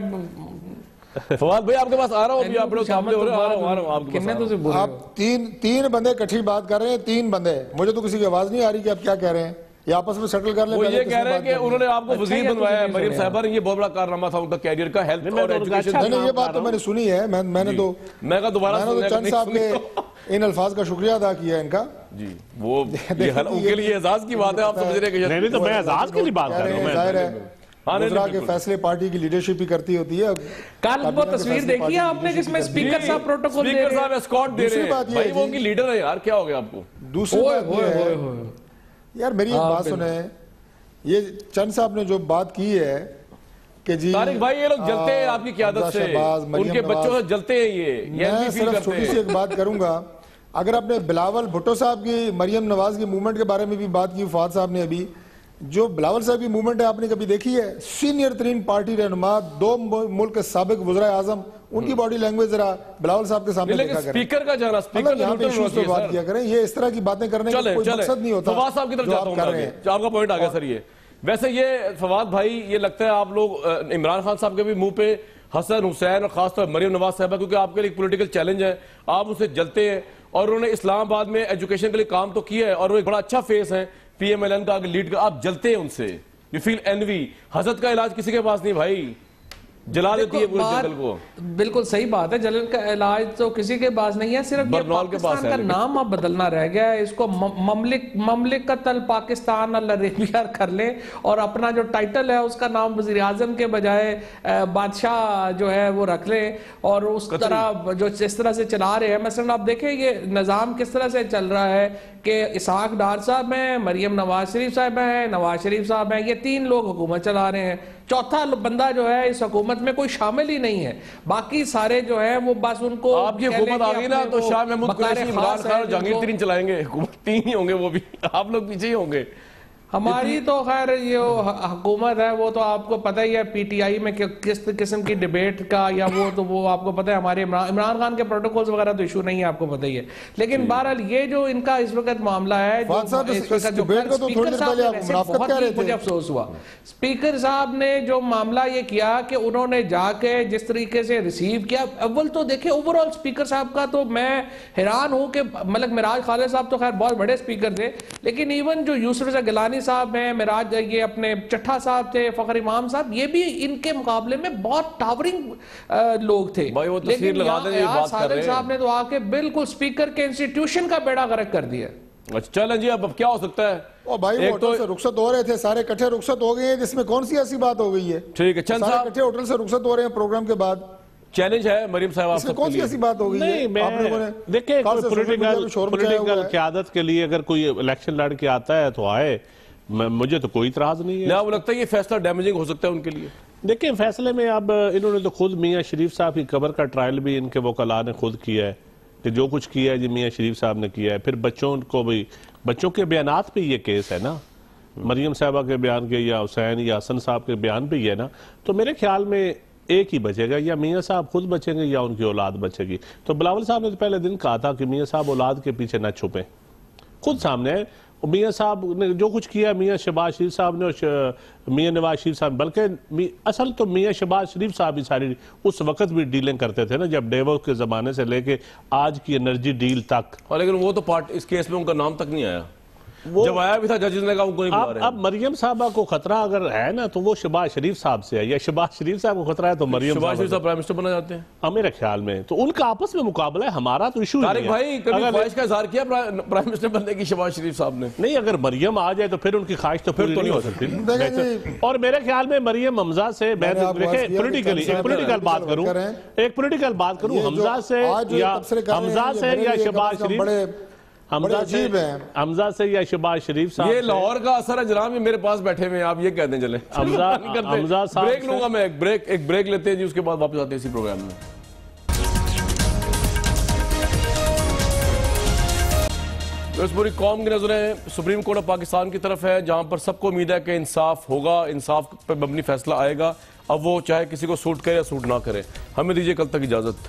S1: فواد بھائی آپ کے پاس آ رہا ہوں, ابھی آپ لوگ سامنے ہو رہے ہیں,
S4: آپ تین بندے کٹھی بات کر رہے ہیں, 3 بندے, مجھے تو کسی کی آواز نہیں آ رہی کہ آپ کیا کہہ رہے ہیں, یہ آپس میں سیٹل کر لیں.
S1: وہ یہ کہہ رہے ہیں کہ انہوں نے آپ کو وزیر بنوایا ہے مریم صاحبہ نے, یہ بہت بڑا کارنامہ تھا ان کا کیریئر کا, ہیلتھ اور ایجوکیشن.
S4: نہیں, یہ بات تو میں نے سنی ہے, میں نے تو چند صاحب کے ان الفاظ کا شکریہ ادا کیا ان کا.
S1: جی وہ ان کے لیے اعزاز کی بات ہے, آپ سمجھ رہے کہ
S7: نہیں تو میں اعزاز کے لیے بات کر رہا ہوں.
S4: ظاہر ہے وزراء کے فیصلے پارٹی کی لیڈرشپ ہی کرتی ہوتی ہے.
S3: کل وہ تصویر دیکھی ہے آپ نے جس میں اسپیکر صاحب پروٹوکول دے رہے ہیں,
S1: اسپیکر صاحب اسکارٹ دے رہے ہیں, بھائی وہ ان کی لیڈر ہے یار, کیا ہو گیا آپ کو.
S4: دوسری بات یہ ہے یار, میری ایک بات سنیں, یہ چند صاحب نے جو بات کی ہے کہ جی
S1: طارق بھائی یہ لوگ جلتے ہیں آپ کی قیادت سے, ان کے بچوں سے جلتے ہیں, یہ
S4: میں صرف چھوٹی سی ایک بات کروں گا. اگر آپ نے بلاول بھٹو صاحب کی مریم نواز کی موومنٹ کے بارے میں بھی بات کی, فواد صاحب نے ابھی, جو بلاول صاحب کی موومنٹ ہے آپ نے کبھی دیکھی ہے؟ سینئر ترین پارٹی رہنما, 2 ملک کے سابق وزراء اعظم, ان کی باڈی لینگویج ذرا بلاول صاحب کے سامنے دیکھا کریں.
S1: اسپیکر کا جانا, اسپیکر
S4: یہاں پہ ایشوز پہ بات کیا کریں, یہ اس طرح کی باتیں کرنے کا کوئی مقصد نہیں ہوتا.
S1: فواد صاحب کی طرف جاتا ہوں, آپ کا پوائنٹ آ گیا سر. یہ ویسے یہ فواد بھائی یہ لگتا ہے آپ لوگ عمران خان صاحب کے بھی منہ پہ حسن حسین اور خاص طور مریم نواز صاحبہ, کیونکہ آپ کے لیے ایک پولیٹیکل چیلنج ہے, آپ اسے جلتے ہیں, اور انہوں نے اسلام آباد میں ایجوکیشن کے لیے کام تو کیا ہے, اور وہ ایک بڑا اچھا فیس ہے پی ایم ایل این کا لیڈ کا, آپ جلتے ہیں ان سے, یو فیل اینوی. حسد کا علاج کسی کے پاس نہیں بھائی, جلا دیتی ہے پورے جنگل کو.
S3: بالکل صحیح بات ہے, جلن کا علاج تو کسی کے پاس نہیں ہے, صرف یہ پاکستان کا نام اب بدلنا رہ گیا ہے. اس کو مملکت الپاکستان العربیہ کر لیں, اور اپنا جو ٹائٹل ہے اس کا نام وزیر اعظم کے بجائے بادشاہ جو ہے وہ رکھ لیں, اور اس طرح جو اس طرح سے چلا رہے ہیں. مثلا آپ دیکھیں یہ نظام کس طرح سے چل رہا ہے کہ اسحاق ڈار صاحب ہیں, مریم نواز شریف صاحب ہیں, نواز شریف صاحب ہیں, یہ 3 لوگ حکومت چلا رہے ہیں. چوتھا بندہ جو ہے اس حکومت میں کوئی شامل ہی نہیں ہے, باقی سارے جو ہے وہ بس ان کو
S1: آپ کی حکومت آ گئی نا تو شاہ محمود قریشی, عمران خان اور جہانگیر ترین چلائیں گے حکومت, 3 ہی ہوں گے, وہ بھی آپ لوگ پیچھے ہی ہوں گے.
S3: ہماری تو خیر یہ حکومت ہے وہ تو آپ کو پتہ ہی ہے, پی ٹی آئی میں کس قسم کی ڈیبیٹ کا یا وہ آپ کو پتہ ہے. ہمارے عمران خان کے پروٹوکولز وغیرہ تو ایشو نہیں ہے, آپ کو پتہ ہی ہے. لیکن بہرحال یہ جو ان کا اس وقت معاملہ ہے, مجھے افسوس ہوا اسپیکر صاحب نے جو معاملہ یہ کیا کہ انہوں نے جا کے جس طریقے سے ریسیو کیا. اول تو دیکھیں اوورال اسپیکر صاحب کا تو میں حیران ہوں کہ ملک معراج خالد صاحب تو خیر بہت بڑے اسپیکر تھے, لیکن ایون جو یوسف رضا گیلانی زندانی صاحب ہیں، مراج یہ اپنے چٹھا صاحب تھے، فخر امام صاحب، یہ بھی ان کے مقابلے میں بہت ٹاورنگ لوگ تھے.
S1: لیکن
S3: یہاں صادق صاحب نے تو آ کے بالکل اسپیکر کے انسٹیٹیوشن کا بیڑا غرق کر دیا.
S1: اچھا چلیں جی، اب کیا ہو سکتا ہے؟
S4: او بھائی ہوٹل سے رخصت ہو رہے تھے، سارے کٹھے رخصت ہو گئے ہیں، جس میں کون سی ایسی بات ہو گئی ہے؟
S1: ٹھیک ہے، چند
S4: سارے
S1: صاحب
S4: کٹھے ہوٹل سے رخصت ہو رہے ہیں پروگرام کے بعد.
S1: چیلنج ہے مریم صاحب آپ
S4: اس میں
S1: سب
S4: کون
S1: کے
S4: سی
S1: لیے.
S4: ایسی بات ہو گئی ہے؟
S7: دیکھیں پولیٹیکل قیادت کے لیے اگر کوئی الیکشن لڑ کے آتا ہے تو آئے، مجھے تو کوئی اعتراض نہیں ہے.
S1: نہ وہ لگتا ہے یہ فیصلہ ڈیمیجنگ ہو سکتا ہے ان کے لیے.
S7: دیکھیں فیصلے میں اب انہوں نے تو خود میاں شریف صاحب کی قبر کا ٹرائل بھی ان کے وکلاء نے خود کیا ہے کہ جو کچھ کیا ہے جی میاں شریف صاحب نے کیا ہے. پھر بچوں کو بھی، بچوں کے بیانات پہ یہ کیس ہے نا، مریم صاحبہ کے بیان کے یا حسین یا حسن صاحب کے بیان پہ یہ ہے نا. تو میرے خیال میں ایک ہی بچے گا، یا میاں صاحب خود بچیں گے یا ان کی اولاد بچے گی. تو بلاول صاحب نے تو پہلے دن کہا تھا کہ میاں صاحب اولاد کے پیچھے نہ چھپیں، خود سامنے ہے. میاں صاحب نے جو کچھ کیا، میاں شہباز شریف صاحب نے اور میاں نواز شریف صاحب، بلکہ اصل تو میاں شہباز شریف صاحب ہی ساری اس وقت بھی ڈیلنگ کرتے تھے نا، جب ڈیوو کے زمانے سے لے کے آج کی انرجی ڈیل تک.
S1: لیکن وہ تو پارٹ اس کیس میں ان کا نام تک نہیں آیا، جب آیا بھی تھا ججز نے کہا ان کو نہیں بلا رہے.
S7: اب مریم صاحبہ کو خطرہ اگر ہے نا تو وہ شہباز شریف صاحب سے ہے، یا شہباز شریف صاحب کو خطرہ ہے تو مریم
S1: شہباز شریف صاحب پرائم منسٹر بنا جاتے ہیں
S7: میرے خیال میں. تو ان کا آپس میں مقابلہ ہے، ہمارا تو ایشو
S1: طارق بھائی کبھی خواہش کا اظہار کیا پرائم منسٹر بننے کی شہباز شریف صاحب نے؟
S7: نہیں، اگر مریم آ جائے تو پھر ان کی خواہش تو پھر نہیں ہو سکتی. اور میرے خیال میں مریم حمزہ سے، میں دیکھیں پولیٹیکلی ایک پولیٹیکل بات کروں، حمزہ سے یا شہباز شریف، حمزہ سے یا شہباز شریف صاحب.
S1: یہ لاہور کا اثر ہے جناب، یہ میرے پاس بیٹھے ہوئے ہیں، آپ یہ کہتے ہیں چلیں.
S7: حمزہ صاحب
S1: بریک لوں گا میں، ایک بریک لیتے ہیں جی، اس کے بعد واپس آتے ہیں اسی پروگرام میں. اس پوری قوم کی نظریں سپریم کورٹ آف پاکستان کی طرف ہے، جہاں پر سب کو امید ہے کہ انصاف ہوگا، انصاف پہ مبنی فیصلہ آئے گا. اب وہ چاہے کسی کو سوٹ کرے یا سوٹ نہ کرے. ہمیں دیجیے کل تک اجازت.